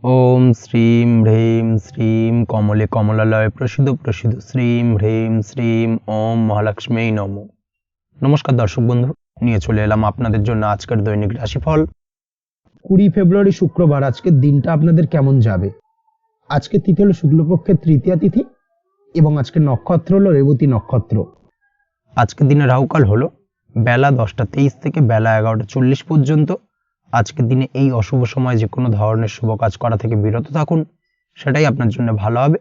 ওম শ্রীম হ্রীম শ্রীম কমলে কমলালয় প্রসিদ্ধ প্রসিদ্ধ শ্রীম হ্রীম শ্রীম ওম মহালক্ষ্মী নমঃ। নমস্কার দর্শক বন্ধু, নিয়ে চলে এলাম আপনাদের জন্য আজকের দৈনিক রাশিফল 20 ফেব্রুয়ারি শুক্রবার। আজকের দিনটা আপনাদের কেমন যাবে? আজকে তিথি হলো শুক্লপক্ষের তৃতীয়া তিথি এবং আজকের নক্ষত্র হলো রেবতী নক্ষত্র। আজকের দিনে রাহুকাল হলো বেলা 10টা 23 থেকে বেলা 11টা 40 পর্যন্ত। আজকের দিনে এই অশুভ সময় যে কোনো ধরনের শুভ কাজ করা থেকে বিরত থাকুন, সেটাই আপনার জন্য ভালো হবে।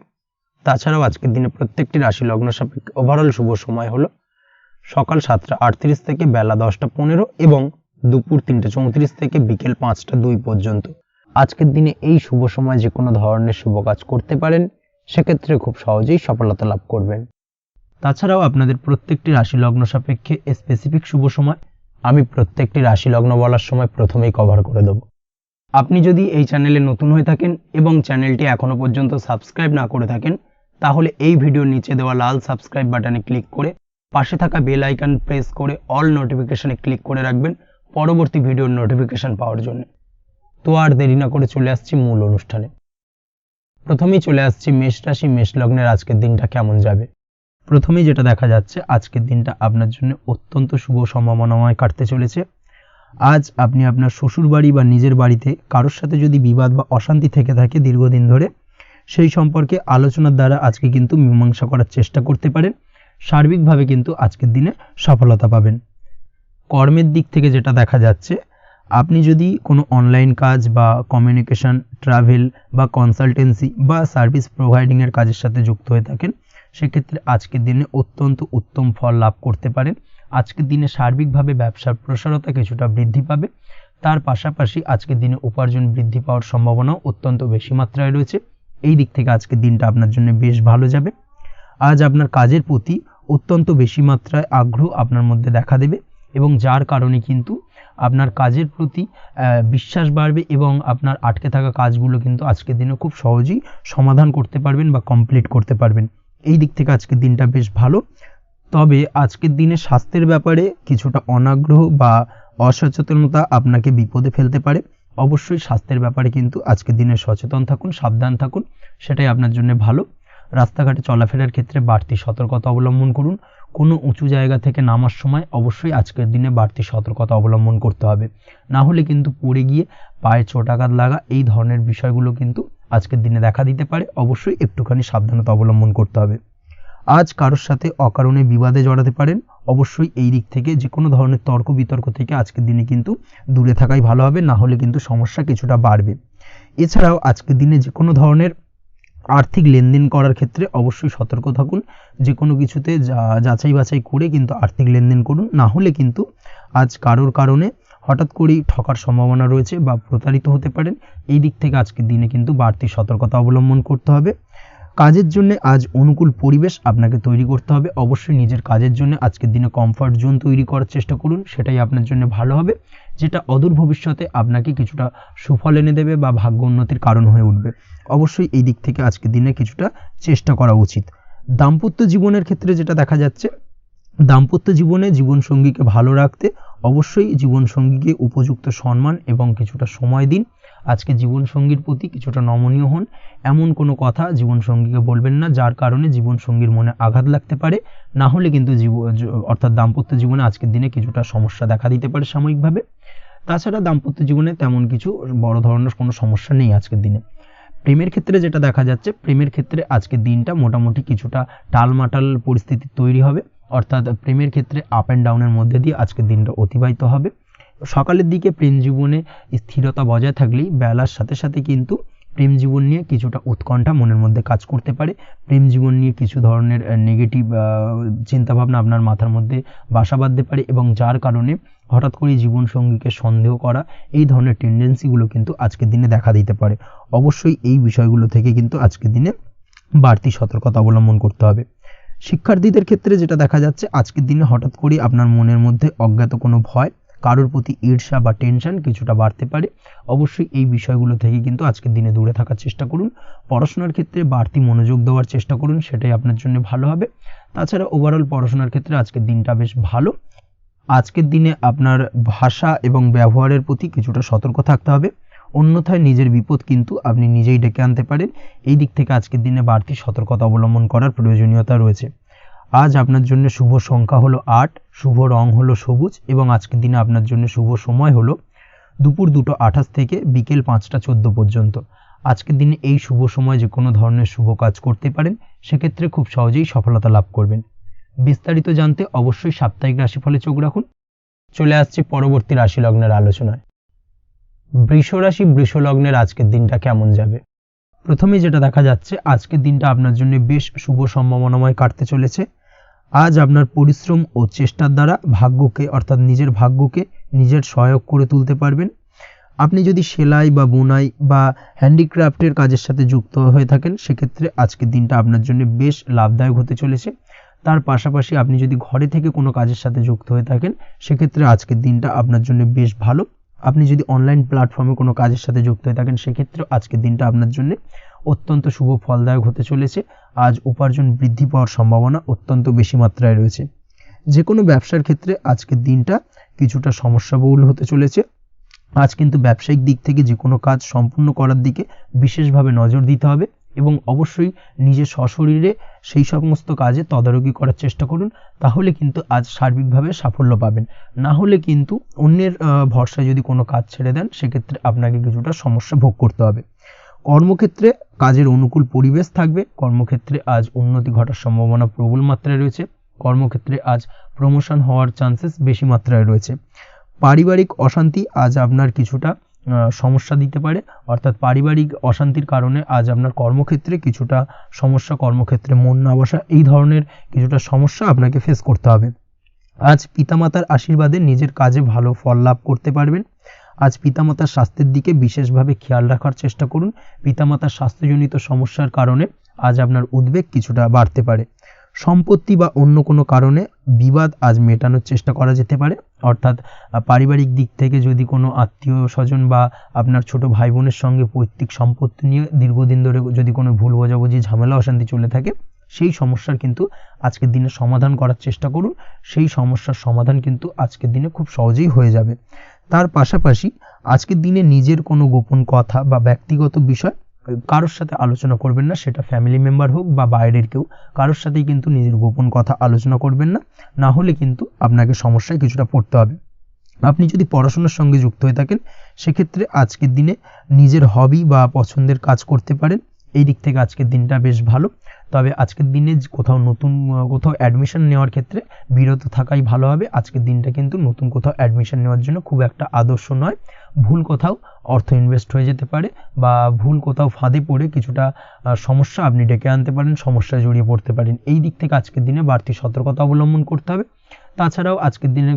তাছাড়াও আজকের দিনে প্রত্যেকটি রাশি লগ্ন সাপেক্ষে ওভারঅল শুভ সময় হলো সকাল 7টা 38 থেকে বেলা 10টা 15 এবং দুপুর 3টা 34 থেকে বিকেল 5টা 2 পর্যন্ত। আজকের দিনে এই শুভ সময় যে কোনো ধরনের শুভ কাজ করতে পারেন, সেক্ষেত্রে খুব সহজেই সফলতা লাভ করবেন। তাছাড়াও আপনাদের প্রত্যেকটি রাশি লগ্ন সাপেক্ষে স্পেসিফিক শুভ সময় আমি প্রত্যেকটি রাশি লগ্ন বলার সময় প্রথমেই কভার করে দেব। আপনি যদি এই চ্যানেলে নতুন হয়ে থাকেন এবং চ্যানেলটি এখনো পর্যন্ত সাবস্ক্রাইব না করে থাকেন, তাহলে এই ভিডিওর নিচে দেওয়া লাল সাবস্ক্রাইব বাটনে ক্লিক করে পাশে থাকা বেল আইকন প্রেস করে অল নোটিফিকেশনে ক্লিক করে রাখবেন পরবর্তী ভিডিওর নোটিফিকেশন পাওয়ার জন্য। তো আর দেরি না করে চলে আসছি মূল অনুষ্ঠানে। প্রথমেই চলে আসছি মেষ রাশি মেষ লগ্নের আজকের দিনটা কেমন যাবে। প্রথমেই যেটা দেখা যাচ্ছে, আজকের দিনটা আপনার জন্য অত্যন্ত শুভ সম্ভাবনাময় কাটতে চলেছে। আজ আপনি আপনার শ্বশুর বাড়ি বা নিজের বাড়িতে কারোর সাথে যদি বিবাদ বা অশান্তি থেকে থাকে দীর্ঘদিন ধরে, সেই সম্পর্কে আলোচনার দ্বারা আজকে কিন্তু মীমাংসা করার চেষ্টা করতে পারেন। সার্বিকভাবে কিন্তু আজকের দিনে সফলতা পাবেন। কর্মের দিক থেকে যেটা দেখা যাচ্ছে, আপনি যদি কোনো অনলাইন কাজ বা কমিউনিকেশন, ট্রাভেল বা কনসালটেন্সি বা সার্ভিস প্রোভাইডিংয়ের কাজের সাথে যুক্ত হয়ে থাকেন, সেক্ষেত্রে আজকের দিনে অত্যন্ত উত্তম ফল লাভ করতে পারেন। আজকের দিনে সার্বিকভাবে ব্যবসার প্রসারতা কিছুটা বৃদ্ধি পাবে। তার পাশাপাশি আজকের দিনে উপার্জন বৃদ্ধি পাওয়ার সম্ভাবনাও অত্যন্ত বেশি মাত্রায় রয়েছে। এই দিক থেকে আজকের দিনটা আপনার জন্য বেশ ভালো যাবে। আজ আপনার কাজের প্রতি অত্যন্ত বেশি মাত্রায় আগ্রহ আপনার মধ্যে দেখা দেবে এবং যার কারণে কিন্তু আপনার কাজের প্রতি বিশ্বাস বাড়বে এবং আপনার আটকে থাকা কাজগুলো কিন্তু আজকের দিনে খুব সহজেই সমাধান করতে পারবেন বা কমপ্লিট করতে পারবেন। এই দিক থেকে আজকের দিনটা বেশ ভালো। তবে আজকের দিনে স্বাস্থ্যের ব্যাপারে কিছুটা অনাগ্রহ বা অসচেতনতা আপনাকে বিপদে ফেলতে পারে। অবশ্যই স্বাস্থ্যের ব্যাপারে কিন্তু আজকের দিনে সচেতন থাকুন, সাবধান থাকুন, সেটাই আপনার জন্য ভালো। রাস্তাঘাটে চলাফেরার ক্ষেত্রে বাড়তি সতর্কতা অবলম্বন করুন। কোনো উঁচু জায়গা থেকে নামার সময় অবশ্যই আজকের দিনে বাড়তি সতর্কতা অবলম্বন করতে হবে, না হলে কিন্তু পড়ে গিয়ে পায়ে চোটাঘাত লাগা এই ধরনের বিষয়গুলো কিন্তু আজকের দিনে দেখা দিতে পারে। অবশ্যই একটুখানি সাবধানতা অবলম্বন করতে হবে। আজ কারোর সাথে অকারণে বিবাদে জড়াতে পারেন। অবশ্যই এই দিক থেকে যে কোনো ধরনের তর্ক বিতর্ক থেকে আজকের দিনে কিন্তু দূরে থাকাই ভালো হবে, না হলে কিন্তু সমস্যা কিছুটা বাড়বে। এছাড়াও আজকের দিনে যে কোনো ধরনের আর্থিক লেনদেন করার ক্ষেত্রে অবশ্যই সতর্ক থাকুন। যে কোনো কিছুতে যাচাই বাছাই করে কিন্তু আর্থিক লেনদেন করুন, না হলে কিন্তু আজ কারোর কারণে হঠাৎ করেই ঠকার সম্ভাবনা রয়েছে বা প্রতারিত হতে পারেন। এই দিক থেকে আজকের দিনে কিন্তু বাড়তি সতর্কতা অবলম্বন করতে হবে। কাজের জন্য আজ অনুকূল পরিবেশ আপনাকে তৈরি করতে হবে। অবশ্যই নিজের কাজের জন্য আজকের দিনে কমফর্ট জোন তৈরি করার চেষ্টা করুন, সেটাই আপনার জন্য ভালো হবে, যেটা অদূর ভবিষ্যতে আপনাকে কিছুটা সুফল এনে দেবে বা ভাগ্য উন্নতির কারণ হয়ে উঠবে। অবশ্যই এই দিক থেকে আজকের দিনে কিছুটা চেষ্টা করা উচিত। দাম্পত্য জীবনের ক্ষেত্রে যেটা দেখা যাচ্ছে, দাম্পত্য জীবনে জীবনসঙ্গীকে ভালো রাখতে অবশ্যই জীবনসঙ্গীকে উপযুক্ত সম্মান এবং কিছুটা সময় দিন। আজকে জীবনসঙ্গীর প্রতি কিছুটা নমনীয় হন। এমন কোনো কথা জীবনসঙ্গীকে বলবেন না যার কারণে জীবনসঙ্গীর মনে আঘাত লাগতে পারে, না হলে কিন্তু অর্থাৎ দাম্পত্য জীবনে আজকের দিনে কিছুটা সমস্যা দেখা দিতে পারে সাময়িকভাবে। তাছাড়া দাম্পত্য জীবনে তেমন কিছু বড় ধরনের কোনো সমস্যা নেই আজকের দিনে। প্রেমের ক্ষেত্রে যেটা দেখা যাচ্ছে, প্রেমের ক্ষেত্রে আজকের দিনটা মোটামুটি কিছুটা টালমাটাল পরিস্থিতি তৈরি হবে, অর্থাৎ প্রেমের ক্ষেত্রে আপ অ্যান্ড ডাউনের মধ্যে দিয়ে আজকের দিনটা অতিবাহিত হবে। সকালের দিকে প্রেম জীবনে স্থিরতা বজায় থাকলেই বেলার সাথে সাথে কিন্তু প্রেম জীবন নিয়ে কিছুটা উৎকণ্ঠা মনের মধ্যে কাজ করতে পারে। প্রেম জীবন নিয়ে কিছু ধরনের নেগেটিভ চিন্তাভাবনা আপনার মাথার মধ্যে বাসা বাঁধতে পারে এবং যার কারণে হঠাৎ করে জীবনসঙ্গীকে সন্দেহ করা এই ধরনের টেন্ডেন্সিগুলো কিন্তু আজকের দিনে দেখা দিতে পারে। অবশ্যই এই বিষয়গুলো থেকে কিন্তু আজকের দিনে বাড়তি সতর্কতা অবলম্বন করতে হবে। শিক্ষার্থীদের ক্ষেত্রে যেটা দেখা যাচ্ছে, আজকের দিনে হঠাৎ করে আপনার মনের মধ্যে অজ্ঞাত কোনো ভয়, কারোর প্রতি ঈর্ষা বা টেনশন কিছুটা বাড়তে পারে। অবশ্যই এই বিষয়গুলো থেকে কিন্তু আজকের দিনে দূরে থাকার চেষ্টা করুন। পড়াশোনার ক্ষেত্রে বাড়তি মনোযোগ দেওয়ার চেষ্টা করুন, সেটাই আপনার জন্য ভালো হবে। তাছাড়া ওভারঅল পড়াশোনার ক্ষেত্রে আজকের দিনটা বেশ ভালো। আজকের দিনে আপনার ভাষা এবং ব্যবহারের প্রতি কিছুটা সতর্ক থাকতে হবে। অন্যথায় নিজের বিপদ কিন্তু আপনি নিজেই ডেকে আনতে পারেন। এই দিক থেকে আজকের দিনে বাড়তি সতর্কতা অবলম্বন করার প্রয়োজনীয়তা রয়েছে। আজ আপনার জন্য শুভ সংখ্যা হলো 8, শুভ রং হলো সবুজ এবং আজকের দিনে আপনার জন্য শুভ সময় হলো দুপুর 2:28 থেকে বিকেল 5:14 পর্যন্ত। আজকের দিনে এই শুভ সময় যে কোনো ধরনের শুভ কাজ করতে পারেন, সেক্ষেত্রে খুব সহজেই সফলতা লাভ করবেন। বিস্তারিত জানতে অবশ্যই সাপ্তাহিক রাশিফলে চোখ রাখুন। চলে আসছে পরবর্তী রাশি লগ্নের আলোচনায়। বৃষ রাশি, বৃষ লগ্নের আজকের দিনটা কেমন যাবে? প্রথমে যেটা দেখা যাচ্ছে, আজকের দিনটা আপনার জন্য বেশ শুভ সম্ভাবনাময় কাটতে চলেছে। আজ আপনার পরিশ্রম ও চেষ্টার দ্বারা ভাগ্যকে অর্থাৎ নিজের ভাগ্যকে নিজের সহায়ক করে তুলতে পারবেন। আপনি যদি সেলাই বা বুনাই বা হ্যান্ডিক্রাফটের কাজের সাথে যুক্ত হয়ে থাকেন, সেক্ষেত্রে আজকের দিনটা আপনার জন্য বেশ লাভদায়ক হতে চলেছে। তার পাশাপাশি আপনি যদি ঘরে থেকে কোনো কাজের সাথে যুক্ত হয়ে থাকেন, সেক্ষেত্রে আজকের দিনটা আপনার জন্য বেশ ভালো। আপনি যদি অনলাইন প্ল্যাটফর্মে কোনো কাজের সাথে যুক্ত হয়ে থাকেন, সেক্ষেত্রে আজকের দিনটা আপনার জন্য অত্যন্ত শুভ ফলদায়ক হতে চলেছে। আজ উপার্জন বৃদ্ধি পাওয়ার সম্ভাবনা অত্যন্ত বেশি মাত্রায় রয়েছে। যে কোনো ব্যবসার ক্ষেত্রে আজকের দিনটা কিছুটা সমস্যাবহুল হতে চলেছে। আজ কিন্তু ব্যবসায়িক দিক থেকে যে কোনো কাজ সম্পূর্ণ করার দিকে বিশেষভাবে নজর দিতে হবে এবং অবশ্যই নিজের সশরীরে সেই সমস্ত কাজে তদারকি করার চেষ্টা করুন। তাহলে কিন্তু আজ সার্বিকভাবে সাফল্য পাবেন। না হলে কিন্তু অন্যের ভরসায় যদি কোনো কাজ ছেড়ে দেন, সেক্ষেত্রে আপনাকে কিছুটা সমস্যা ভোগ করতে হবে। কর্মক্ষেত্রে কাজের অনুকূল পরিবেশ থাকবে। কর্মক্ষেত্রে আজ উন্নতি ঘটার সম্ভাবনা প্রবল মাত্রায় রয়েছে। কর্মক্ষেত্রে আজ প্রমোশন হওয়ার চান্সেস বেশি মাত্রায় রয়েছে। পারিবারিক অশান্তি আজ আপনার কিছুটা সমস্যা দিতে পারে, অর্থাৎ পারিবারিক অশান্তির কারণে আজ আপনার কর্মক্ষেত্রে কিছুটা সমস্যা, কর্মক্ষেত্রে মন না বসা, এই ধরনের কিছুটা সমস্যা আপনাকে ফেস করতে হবে। আজ পিতামাতার আশীর্বাদে নিজের কাজে ভালো ফল লাভ করতে পারবেন। আজ পিতামাতার স্বাস্থ্যের দিকে বিশেষভাবে খেয়াল রাখার চেষ্টা করুন। পিতামাতার স্বাস্থ্যজনিত সমস্যার কারণে আজ আপনার উদ্বেগ কিছুটা বাড়তে পারে। সম্পত্তি বা অন্য কোনো কারণে বিবাদ আজ মেটানোর চেষ্টা করা যেতে পারে, অর্থাৎ পারিবারিক দিক থেকে যদি কোনো আত্মীয় স্বজন বা আপনার ছোট ভাই বোনের সঙ্গে পৈতৃক সম্পত্তি নিয়ে দীর্ঘদিন ধরে যদি কোনো ভুল বোঝাবুঝি, ঝামেলা অশান্তি চলে থাকে, সেই সমস্যার কিন্তু আজকের দিনে সমাধান করার চেষ্টা করুন। সেই সমস্যার সমাধান কিন্তু আজকের দিনে খুব সহজেই হয়ে যাবে। তার পাশাপাশি আজকের দিনে নিজের কোনো গোপন কথা বা ব্যক্তিগত বিষয় কারোর সাথে আলোচনা করবেন না, সেটা ফ্যামিলি মেম্বার হোক বা বাইরের কেউ, কারোর সাথেই কিন্তু নিজের গোপন কথা আলোচনা করবেন না। না হলে কিন্তু আপনাকে সমস্যায় কিছুটা পড়তে হবে। আপনি যদি পড়াশোনার সঙ্গে যুক্ত হয়ে থাকেন, সেক্ষেত্রে আজকের দিনে নিজের হবি বা পছন্দের কাজ করতে পারেন। এই দিক থেকে আজকের দিনটা বেশ ভালো। তবে আজকের দিনে কোথাও অ্যাডমিশন নেওয়ার ক্ষেত্রে বিরত থাকাই ভালো হবে। আজকের দিনটা কিন্তু নতুন কোথাও অ্যাডমিশন নেওয়ার জন্য খুব একটা আদর্শ নয়। ভুল কোথাও অর্থ ইনভেস্ট হয়ে যেতে পারে বা ভুল কোথাও ফাঁদে পড়ে কিছুটা সমস্যা আপনি ডেকে আনতে পারেন, সমস্যায় জড়িয়ে পড়তে পারেন। এই দিক থেকে আজকের দিনে বাড়তি সতর্কতা অবলম্বন করতে হবে। তাছাড়াও আজকের দিনে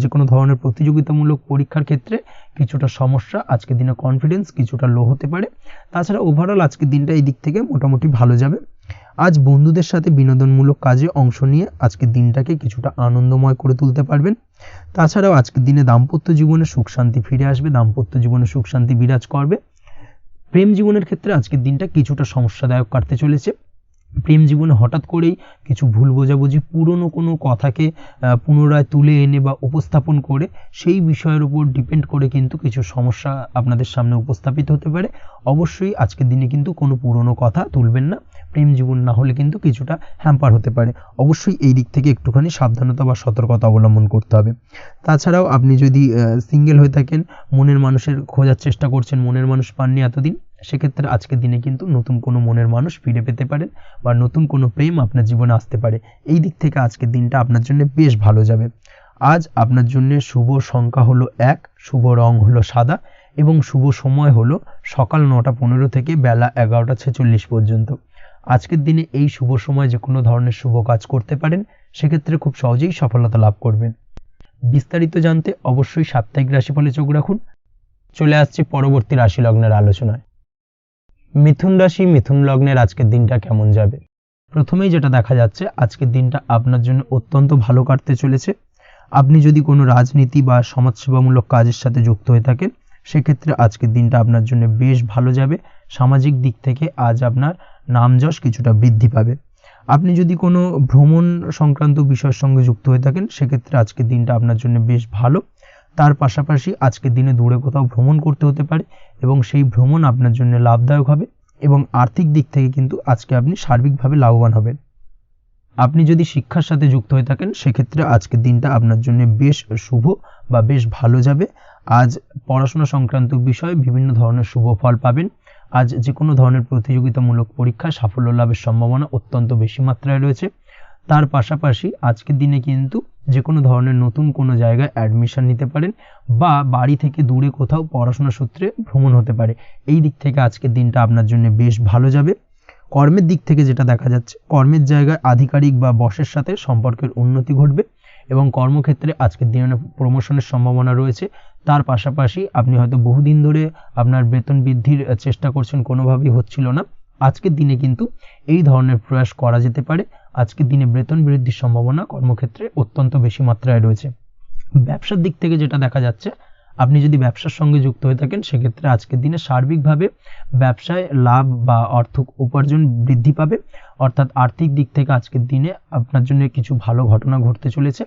যে কোনো ধরনের প্রতিযোগিতামূলক পরীক্ষার ক্ষেত্রে কিছুটা সমস্যা, আজকের দিনে কনফিডেন্স কিছুটা লো হতে পারে। তাছাড়া ওভারঅল আজকের দিনটা এই দিক থেকে মোটামুটি ভালো যাবে। আজ বন্ধুদের সাথে বিনোদনমূলক কাজে অংশ নিয়ে আজকের দিনটাকে কিছুটা আনন্দময় করে তুলতে পারবেন। তাছাড়াও আজকের দিনে দাম্পত্য জীবনে সুখ শান্তি ফিরে আসবে, দাম্পত্য জীবনে সুখ শান্তি বিরাজ করবে। প্রেম জীবনের ক্ষেত্রে আজকের দিনটা কিছুটা সমস্যাদায়ক কাটতে চলেছে। প্রেম জীবনে হঠাৎ করেই কিছু ভুল বোঝাবুঝি, পুরনো কোনো কথাকে পুনরায় তুলে এনে বা উপস্থাপন করে সেই বিষয়ের উপর ডিপেন্ড করে কিন্তু কিছু সমস্যা আপনাদের সামনে উপস্থাপিত হতে পারে। অবশ্যই আজকের দিনে কিন্তু কোনো পুরনো কথা তুলবেন না। প্রেম জীবন না হলে কিন্তু কিছুটা হ্যাম্পার হতে পারে। অবশ্যই এই দিক থেকে একটুখানি সাবধানতা বা সতর্কতা অবলম্বন করতে হবে। তাছাড়াও আপনি যদি সিঙ্গেল হয়ে থাকেন, মনের মানুষের খোঁজার চেষ্টা করছেন, মনের মানুষ পাননি এতদিন, সেক্ষেত্রে আজকের দিনে কিন্তু নতুন কোনো মনের মানুষ ফিরে পেতে পারেন বা নতুন কোনো প্রেম আপনার জীবনে আসতে পারে। এই দিক থেকে আজকের দিনটা আপনার জন্য বেশ ভালো যাবে। আজ আপনার জন্য শুভ সংখ্যা হলো 1, শুভ রং হলো সাদা এবং শুভ সময় হলো সকাল 9:15 থেকে বেলা 11:46 পর্যন্ত। আজকের দিনে এই শুভ সময় যে কোনো ধরনের শুভ কাজ করতে পারেন, সেক্ষেত্রে খুব সহজেই সফলতা লাভ করবেন। বিস্তারিত জানতে অবশ্যই সাপ্তাহিক রাশিফলে চোখ রাখুন। চলে আসছি পরবর্তী রাশি লগ্নের আলোচনায়। মিথুন রাশি, মিথুন লগ্নের আজকের দিনটা কেমন যাবে? প্রথমেই যেটা দেখা যাচ্ছে, আজকের দিনটা আপনার জন্য অত্যন্ত ভালো কাটতে চলেছে। আপনি যদি কোনো রাজনীতি বা সমাজসেবামূলক কাজের সাথে যুক্ত হয়ে থাকেন, সেক্ষেত্রে আজকের দিনটা আপনার জন্য বেশ ভালো যাবে। সামাজিক দিক থেকে আজ আপনার নামযশ কিছুটা বৃদ্ধি পাবে। আপনি যদি কোনো ভ্রমণ সংক্রান্ত বিষয়ের সঙ্গে যুক্ত হয়ে থাকেন, সেক্ষেত্রে আজকের দিনটা আপনার জন্য বেশ ভালো। তার পাশাপাশি আজকের দিনে দূরে কোথাও ভ্রমণ করতে হতে পারে এবং সেই ভ্রমণ আপনার জন্য লাভদায়ক হবে এবং আর্থিক দিক থেকে কিন্তু আজকে আপনি সার্বিকভাবে লাভবান হবেন। আপনি যদি শিক্ষার সাথে যুক্ত হয়ে থাকেন সেক্ষেত্রে আজকের দিনটা আপনার জন্য বেশ শুভ বা বেশ ভালো যাবে। আজ পড়াশোনা সংক্রান্ত বিষয়ে বিভিন্ন ধরনের শুভ ফল পাবেন। আজ যে কোনো ধরনের প্রতিযোগিতামূলক পরীক্ষায় সাফল্য লাভের সম্ভাবনা অত্যন্ত বেশি মাত্রায় রয়েছে। তার পাশাপাশি আজকের দিনে কিন্তু যে কোনো ধরনের নতুন কোনো জায়গায় অ্যাডমিশন নিতে পারেন বা বাড়ি থেকে দূরে কোথাও পড়াশোনা সূত্রে ভ্রমণ হতে পারে। এই দিক থেকে আজকের দিনটা আপনার জন্য বেশ ভালো যাবে। কর্মের দিক থেকে যেটা দেখা যাচ্ছে, কর্মের জায়গায় আধিকারিক বা বসের সাথে সম্পর্কের উন্নতি ঘটবে এবং কর্মক্ষেত্রে আজকের দিনে প্রমোশনের সম্ভাবনা রয়েছে। তার পাশাপাশি আপনি হয়তো বহুদিন ধরে আপনার বেতন বৃদ্ধির চেষ্টা করছেন, কোনোভাবেই হচ্ছিল না, আজকের দিনে কিন্তু এই ধরনের প্রয়াস করা যেতে পারে। আজকের দিনে বেতন বৃদ্ধির সম্ভাবনা কর্মক্ষেত্রে অত্যন্ত বেশি মাত্রায় রয়েছে। ব্যবসার দিক থেকে যেটা দেখা যাচ্ছে, আপনি যদি ব্যবসার সঙ্গে যুক্ত হয়ে থাকেন সেক্ষেত্রে আজকের দিনে সার্বিকভাবে ব্যবসায় লাভ বা অর্থ উপার্জন বৃদ্ধি পাবে, অর্থাৎ আর্থিক দিক থেকে আজকের দিনে আপনার জন্য কিছু ভালো ঘটনা ঘটতে চলেছে।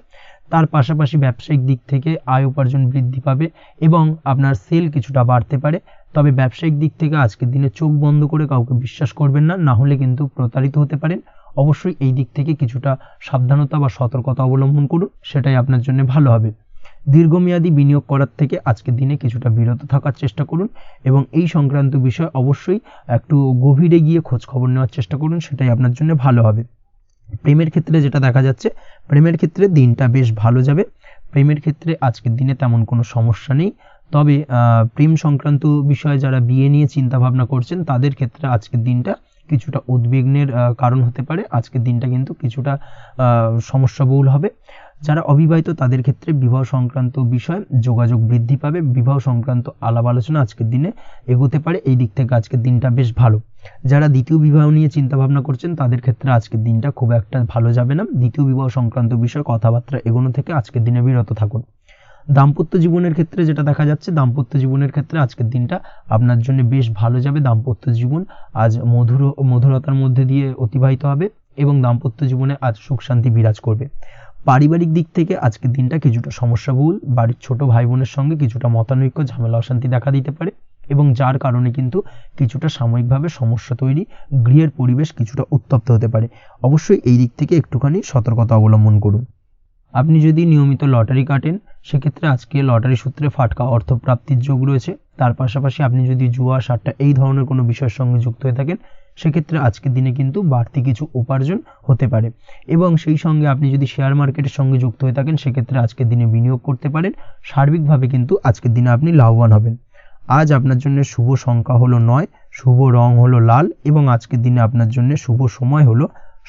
তার পাশাপাশি ব্যবসায়িক দিক থেকে আয় উপার্জন বৃদ্ধি পাবে এবং আপনার সেল কিছুটা বাড়তে পারে। তবে ব্যবসায়িক দিক থেকে আজকের দিনে চোখ বন্ধ করে কাউকে বিশ্বাস করবেন না, না হলে কিন্তু প্রতারিত হতে পারেন। অবশ্যই এই দিক থেকে কিছুটা সাবধানতা বা সতর্কতা অবলম্বন করুন, সেটাই আপনার জন্য ভালো হবে। দীর্ঘমেয়াদী বিনিয়োগ করার থেকে আজকের দিনে কিছুটা বিরত থাকার চেষ্টা করুন এবং এই সংক্রান্ত বিষয় অবশ্যই একটু গভীরে গিয়ে খোঁজ খবর নেওয়ার চেষ্টা করুন, সেটাই আপনার জন্য ভালো হবে। প্রেমের ক্ষেত্রে যেটা দেখা যাচ্ছে, প্রেমের ক্ষেত্রে দিনটা বেশ ভালো যাবে। প্রেমের ক্ষেত্রে আজকের দিনে তেমন কোনো সমস্যা নেই। তবে প্রেম সংক্রান্ত বিষয়ে যারা বিয়ে নিয়ে চিন্তা ভাবনা করছেন তাদের ক্ষেত্রে আজকের দিনটা কিছুটা উদ্বিগ্নের কারণ হতে পারে। আজকের দিনটা কিন্তু কিছুটা সমস্যাবহুল হবে। যারা অবিবাহিত তাদের ক্ষেত্রে বিবাহ সংক্রান্ত বিষয়ে যোগাযোগ বৃদ্ধি পাবে, বিবাহ সংক্রান্ত আলাপ আলোচনা আজকের দিনে এগোতে পারে। এই দিক থেকে আজকের দিনটা বেশ ভালো। যারা দ্বিতীয় বিবাহ নিয়ে চিন্তা ভাবনা করছেন তাদের ক্ষেত্রে আজকের দিনটা খুব একটা ভালো যাবে না। দ্বিতীয় বিবাহ সংক্রান্ত বিষয়ে কথাবার্তা এগোনো থেকে আজকের দিনে বিরত থাকুন। দাম্পত্য জীবনের ক্ষেত্রে যেটা দেখা যাচ্ছে, দাম্পত্য জীবনের ক্ষেত্রে আজকের দিনটা আপনার জন্য বেশ ভালো যাবে। দাম্পত্য জীবন আজ মধুরতার মধ্যে দিয়ে অতিবাহিত হবে এবং দাম্পত্য জীবনে আজ সুখ শান্তি বিরাজ করবে। পারিবারিক দিক থেকে আজকের দিনটা কিছুটা সমস্যাবহুল। বাড়ির ছোট ভাই বোনের সঙ্গে কিছুটা মতানৈক্য, ঝামেলা অশান্তি দেখা দিতে পারে এবং যার কারণে কিন্তু কিছুটা সাময়িকভাবে সমস্যা তৈরি, গৃহের পরিবেশ কিছুটা উত্তপ্ত হতে পারে। অবশ্যই এই দিক থেকে একটুখানি সতর্কতা অবলম্বন করুন। আপনি যদি নিয়মিত লটারি কাটেন সেক্ষেত্রে আজকে লটারি সূত্রে ফাটকা অর্থপ্রাপ্তির যোগ রয়েছে। তার পাশাপাশি আপনি যদি জুয়া সাট্টা এই ধরনের কোনো বিষয়ের সঙ্গে যুক্ত হয়ে থাকেন সেক্ষেত্রে আজকের দিনে কিন্তু বাড়তি কিছু উপার্জন হতে পারে এবং সেই সঙ্গে আপনি যদি শেয়ার মার্কেটের সঙ্গে যুক্ত হয়ে থাকেন সেক্ষেত্রে আজকের দিনে বিনিয়োগ করতে পারেন। সার্বিকভাবে কিন্তু আজকের দিনে আপনি লাভবান হবেন। আজ আপনার জন্য শুভ সংখ্যা হলো 9, শুভ রং হলো লাল এবং আজকের দিনে আপনার জন্য শুভ সময় হলো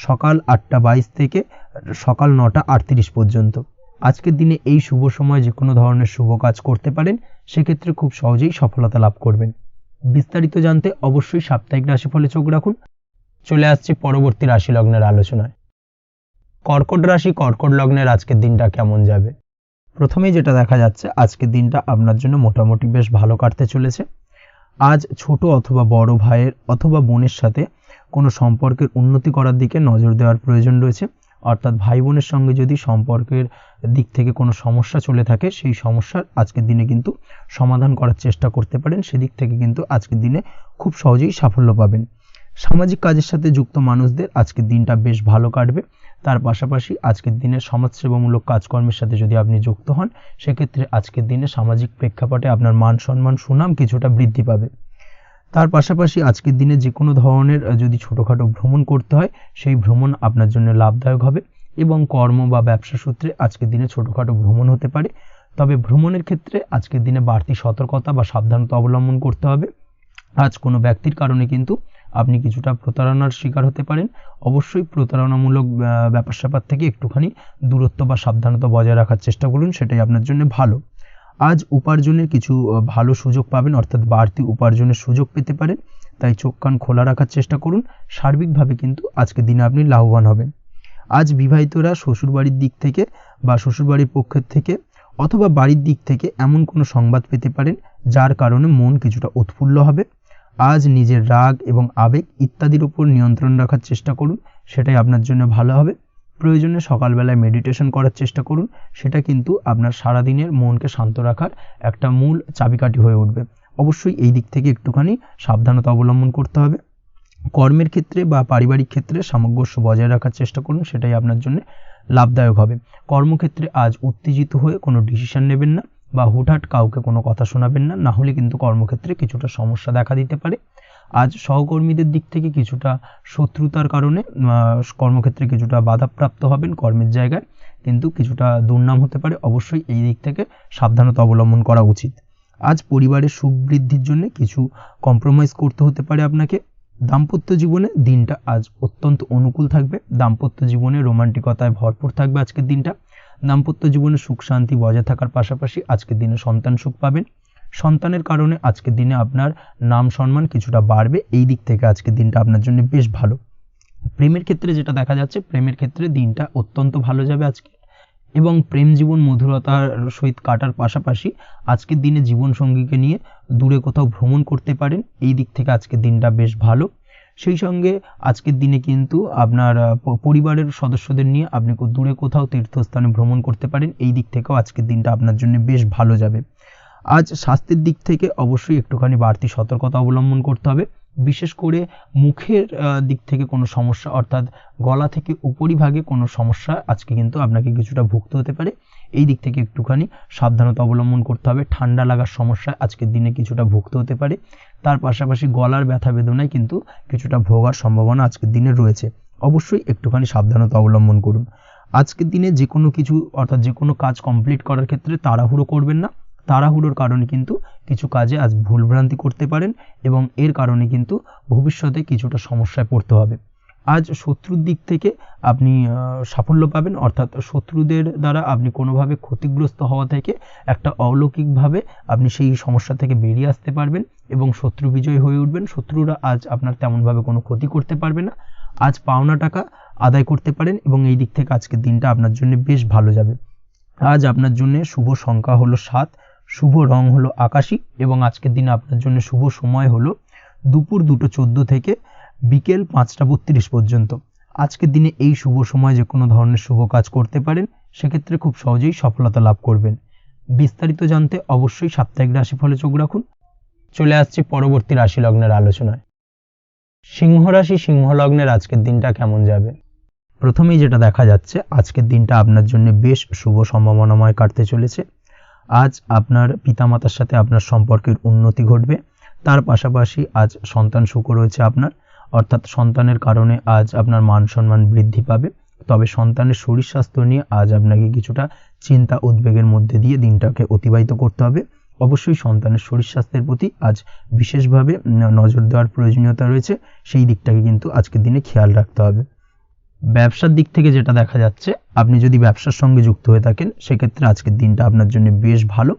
সকাল 8টা 22 থেকে সকাল 9টা 38 পর্যন্ত। আজকের দিনে এই শুভ সময় যে কোনো ধরনের শুভ কাজ করতে পারেন, সেক্ষেত্রে খুব সহজেই সফলতা লাভ করবেন। বিস্তারিত জানতে অবশ্যই সাপ্তাহিক রাশিফলে চোখ রাখুন। চলে আসছে পরবর্তী রাশি লগ্নের আলোচনায়। কর্কট রাশি, কর্কট লগ্নের আজকের দিনটা কেমন যাবে? প্রথমেই যেটা দেখা যাচ্ছে, আজকের দিনটা আপনার জন্য মোটামুটি বেশ ভালো কাটতে চলেছে। আজ ছোট অথবা বড় ভাইয়ের অথবা বোনের সাথে কোনো সম্পর্কের উন্নতি করার দিকে নজর দেওয়ার প্রয়োজন রয়েছে। অর্থাৎ ভাই বোনের সঙ্গে যদি সম্পর্কের দিক থেকে কোনো সমস্যা চলে থাকে সেই সমস্যার আজকের দিনে কিন্তু সমাধান করার চেষ্টা করতে পারেন। সেদিক থেকে কিন্তু আজকের দিনে খুব সহজেই সাফল্য পাবেন। সামাজিক কাজের সাথে যুক্ত মানুষদের আজকের দিনটা বেশ ভালো কাটবে। তার পাশাপাশি আজকের দিনে সমাজসেবামূলক কাজকর্মের সাথে যদি আপনি যুক্ত হন সেক্ষেত্রে আজকের দিনে সামাজিক প্রেক্ষাপটে আপনার মান সম্মান সুনাম কিছুটা বৃদ্ধি পাবে। তার পাশাপাশি আজকের দিনে যে কোনো ধরনের যদি ছোটোখাটো ভ্রমণ করতে হয় সেই ভ্রমণ আপনার জন্য লাভদায়ক হবে এবং কর্ম বা ব্যবসা সূত্রে আজকের দিনে ছোটোখাটো ভ্রমণ হতে পারে। তবে ভ্রমণের ক্ষেত্রে আজকের দিনে বাড়তি সতর্কতা বা সাবধানতা অবলম্বন করতে হবে। আজ কোনো ব্যক্তির কারণে কিন্তু আপনি কিছুটা প্রতারণার শিকার হতে পারেন। অবশ্যই প্রতারণামূলক ব্যাপার স্যাপার থেকে একটুখানি দূরত্ব বা সাবধানতা বজায় রাখার চেষ্টা করুন, সেটাই আপনার জন্য ভালো। আজ উপার্জনের কিছু ভালো সুযোগ পাবেন, অর্থাৎ বাড়তি উপার্জনের সুযোগ পেতে পারেন, তাই চোখ কান খোলা রাখার চেষ্টা করুন। সার্বিকভাবে কিন্তু আজকের দিনে আপনি লাভবান হবেন। আজ বিবাহিতরা শ্বশুরবাড়ির দিক থেকে বা শ্বশুরবাড়ির পক্ষের থেকে অথবা বাড়ির দিক থেকে এমন কোনো সংবাদ পেতে পারেন যার কারণে মন কিছুটা উৎফুল্ল হবে। আজ নিজের রাগ এবং আবেগ ইত্যাদির উপর নিয়ন্ত্রণ রাখার চেষ্টা করুন, সেটাই আপনার জন্য ভালো হবে। প্রয়োজনে সকালবেলায় মেডিটেশন করার চেষ্টা করুন, সেটা কিন্তু আপনার সারাদিনের মনকে শান্ত রাখার একটা মূল চাবিকাঠি হয়ে উঠবে। অবশ্যই এই দিক থেকে একটুখানি সাবধানতা অবলম্বন করতে হবে। কর্মের ক্ষেত্রে বা পারিবারিক ক্ষেত্রে সামঞ্জস্য বজায় রাখার চেষ্টা করুন, সেটাই আপনার জন্য লাভদায়ক হবে। কর্মক্ষেত্রে আজ উত্তেজিত হয়ে কোনো ডিসিশন নেবেন না বা হুটহাট কাউকে কোনো কথা শোনাবেন না, না হলে কিন্তু কর্মক্ষেত্রে কিছুটা সমস্যা দেখা দিতে পারে। আজ সহকর্মীদের দিক থেকে কিছুটা শত্রুতার কারণে কর্মক্ষেত্রে কিছুটা বাধাপ্রাপ্ত হবেন, কর্মের জায়গায় কিন্তু কিছুটা দুর্নাম হতে পারে। অবশ্যই এই দিক থেকে সাবধানতা অবলম্বন করা উচিত। আজ পরিবারের সুখ বৃদ্ধির জন্য কিছু কম্প্রোমাইজ করতে হতে পারে আপনাকে। দাম্পত্য জীবনে দিনটা আজ অত্যন্ত অনুকূল থাকবে। দাম্পত্য জীবনে রোমান্টিকতায় ভরপুর থাকবে আজকের দিনটা। দাম্পত্য জীবনে সুখ শান্তি বজায় থাকার পাশাপাশি আজকের দিনে সন্তান সুখ পাবেন। সন্তানের কারণে আজকের দিনে আপনার নাম সম্মান কিছুটা বাড়বে। এই দিক থেকে আজকের দিনটা আপনার জন্য বেশ ভালো। প্রেমের ক্ষেত্রে যেটা দেখা যাচ্ছে, প্রেমের ক্ষেত্রে দিনটা অত্যন্ত ভালো যাবে আজকে, এবং প্রেম জীবন মধুরতার সহিত কাটার পাশাপাশি আজকের দিনে জীবনসঙ্গীকে নিয়ে দূরে কোথাও ভ্রমণ করতে পারেন। এই দিক থেকে আজকের দিনটা বেশ ভালো। সেই সঙ্গে আজকের দিনে কিন্তু আপনার পরিবারের সদস্যদের নিয়ে আপনি দূরে কোথাও তীর্থস্থানে ভ্রমণ করতে পারেন। এই দিক থেকেও আজকের দিনটা আপনার জন্য বেশ ভালো যাবে। আজ স্বাস্থ্যের দিক থেকে অবশ্যই একটুখানি বাড়তি সতর্কতা অবলম্বন করতে হবে। বিশেষ করে মুখের দিক থেকে কোনো সমস্যা, অর্থাৎ গলা থেকে উপরিভাগে কোনো সমস্যা আজকে কিন্তু আপনাকে কিছুটা ভুগতে হতে পারে। এই দিক থেকে একটুখানি সাবধানতা অবলম্বন করতে হবে। ঠান্ডা লাগার সমস্যায় আজকের দিনে কিছুটা ভুগতে হতে পারে। তার পাশাপাশি গলার ব্যথা বেদনায় কিন্তু কিছুটা ভোগার সম্ভাবনা আজকের দিনে রয়েছে। অবশ্যই একটুখানি সাবধানতা অবলম্বন করুন। আজকের দিনে যে কোনো কিছু, অর্থাৎ যে কোনো কাজ কমপ্লিট করার ক্ষেত্রে তাড়াহুড়ো করবেন না। তাড়াহুড়োর কারণে কিন্তু কিছু কাজে আজ ভুলভ্রান্তি করতে পারেন এবং এর কারণে কিন্তু ভবিষ্যতে কিছুটা সমস্যায় পড়তে হবে। আজ শত্রুর দিক থেকে আপনি সাফল্য পাবেন, অর্থাৎ শত্রুদের দ্বারা আপনি কোনোভাবে ক্ষতিগ্রস্ত হওয়া থেকে একটা অলৌকিকভাবে আপনি সেই সমস্যা থেকে বেরিয়ে আসতে পারবেন এবং শত্রু বিজয় হয়ে উঠবেন। শত্রুরা আজ আপনার তেমনভাবে কোনো ক্ষতি করতে পারবে না। আজ পাওনা টাকা আদায় করতে পারেন এবং এই দিক থেকে আজকের দিনটা আপনার জন্য বেশ ভালো যাবে। আজ আপনার জন্য শুভ সংখ্যা হলো 7, শুভ রং হলো আকাশী এবং আজকের দিনে আপনার জন্য শুভ সময় হলো দুপুর 2:14 থেকে বিকেল 5:32 পর্যন্ত। আজকের দিনে এই শুভ সময় যে কোনো ধরনের শুভ কাজ করতে পারেন, সেক্ষেত্রে খুব সহজেই সফলতা লাভ করবেন। বিস্তারিত জানতে অবশ্যই সাপ্তাহিক রাশিফলে চোখ রাখুন। চলে আসছি পরবর্তী রাশি লগ্নের আলোচনায়। সিংহ রাশি, সিংহ লগ্নের আজকের দিনটা কেমন যাবে? প্রথমেই যেটা দেখা যাচ্ছে, আজকের দিনটা আপনার জন্য বেশ শুভ সম্ভাবনাময় কাটতে চলেছে। আজ আপনার পিতামাতার সাথে আপনার সম্পর্কের উন্নতি ঘটবে। তার পাশাপাশি আজ সন্তান সুখ রয়েছে আপনার, অর্থাৎ সন্তানের কারণে আজ আপনার মান সম্মান বৃদ্ধি পাবে। তবে সন্তানের শরীর স্বাস্থ্য নিয়ে আজ আপনাকে কিছুটা চিন্তা উদ্বেগের মধ্যে দিয়ে দিনটাকে অতিবাহিত করতে হবে। অবশ্যই সন্তানের শরীর স্বাস্থ্যের প্রতি আজ বিশেষভাবে নজর দেওয়ার প্রয়োজনীয়তা রয়েছে, সেই দিকটাকে কিন্তু আজকের দিনে খেয়াল রাখতে হবে। ব্যবসার দিক থেকে যেটা দেখা যাচ্ছে, আপনি যদি ব্যবসার সঙ্গে যুক্ত হয়ে থাকেন, সেক্ষেত্রে আজকের দিনটা আপনার জন্য বেশ ভালো।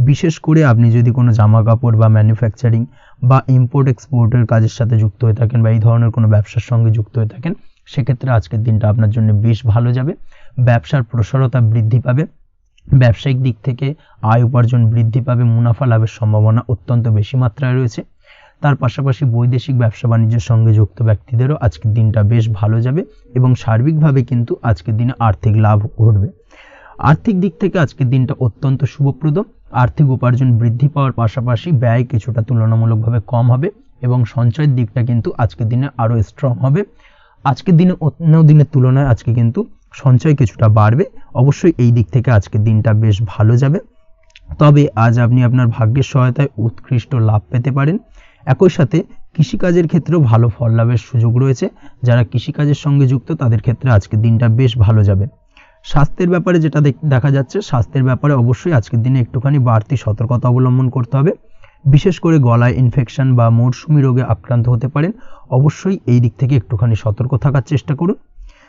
বিশেষ করে আপনি যদি কোনো জামা কাপড় বা ম্যানুফ্যাকচারিং বা ইম্পোর্ট এক্সপোর্টের কাজের সাথে যুক্ত হয়ে থাকেন বা এই ধরনের কোনো ব্যবসার সঙ্গে যুক্ত হয়ে থাকেন, সেক্ষেত্রে আজকের দিনটা আপনার জন্য বেশ ভালো যাবে। ব্যবসার প্রসারতা বৃদ্ধি পাবে। ব্যবসায়িক দিক থেকে আয় উপার্জন বৃদ্ধি পাবে। মুনাফা লাভের সম্ভাবনা অত্যন্ত বেশি মাত্রায় রয়েছে। তার পাশাপাশি বৈদেশিক ব্যবসা বাণিজ্যের সঙ্গে যুক্ত ব্যক্তিদেরও আজকের দিনটা বেশ ভালো যাবে এবং সার্বিকভাবে কিন্তু আজকের দিনে আর্থিক লাভ ঘটবে। আর্থিক দিক থেকে আজকের দিনটা অত্যন্ত শুভপ্রদ। আর্থিক উপার্জন বৃদ্ধি পাওয়ার পাশাপাশি ব্যয় কিছুটা তুলনামূলকভাবে কম হবে এবং সঞ্চয়ের দিকটা কিন্তু আজকের দিনে আরও স্ট্রং হবে। আজকের দিনে অন্য দিনের তুলনায় আজকে কিন্তু সঞ্চয় কিছুটা বাড়বে। অবশ্যই এই দিক থেকে আজকের দিনটা বেশ ভালো যাবে। তবে আজ আপনি আপনার ভাগ্যের সহায়তায় উৎকৃষ্ট লাভ পেতে পারেন। একই সাথে কৃষিকাজের ক্ষেত্রেও ভালো ফল লাভের সুযোগ রয়েছে। যারা কৃষিকাজের সঙ্গে যুক্ত তাদের ক্ষেত্রে আজকের দিনটা বেশ ভালো যাবে। স্বাস্থ্যের ব্যাপারে যেটা দেখা যাচ্ছে, স্বাস্থ্যের ব্যাপারে অবশ্যই আজকের দিনে একটুখানি বাড়তি সতর্কতা অবলম্বন করতে হবে। বিশেষ করে গলায় ইনফেকশন বা মৌসুমী রোগে আক্রান্ত হতে পারেন। অবশ্যই এই দিক থেকে একটুখানি সতর্ক থাকার চেষ্টা করুন।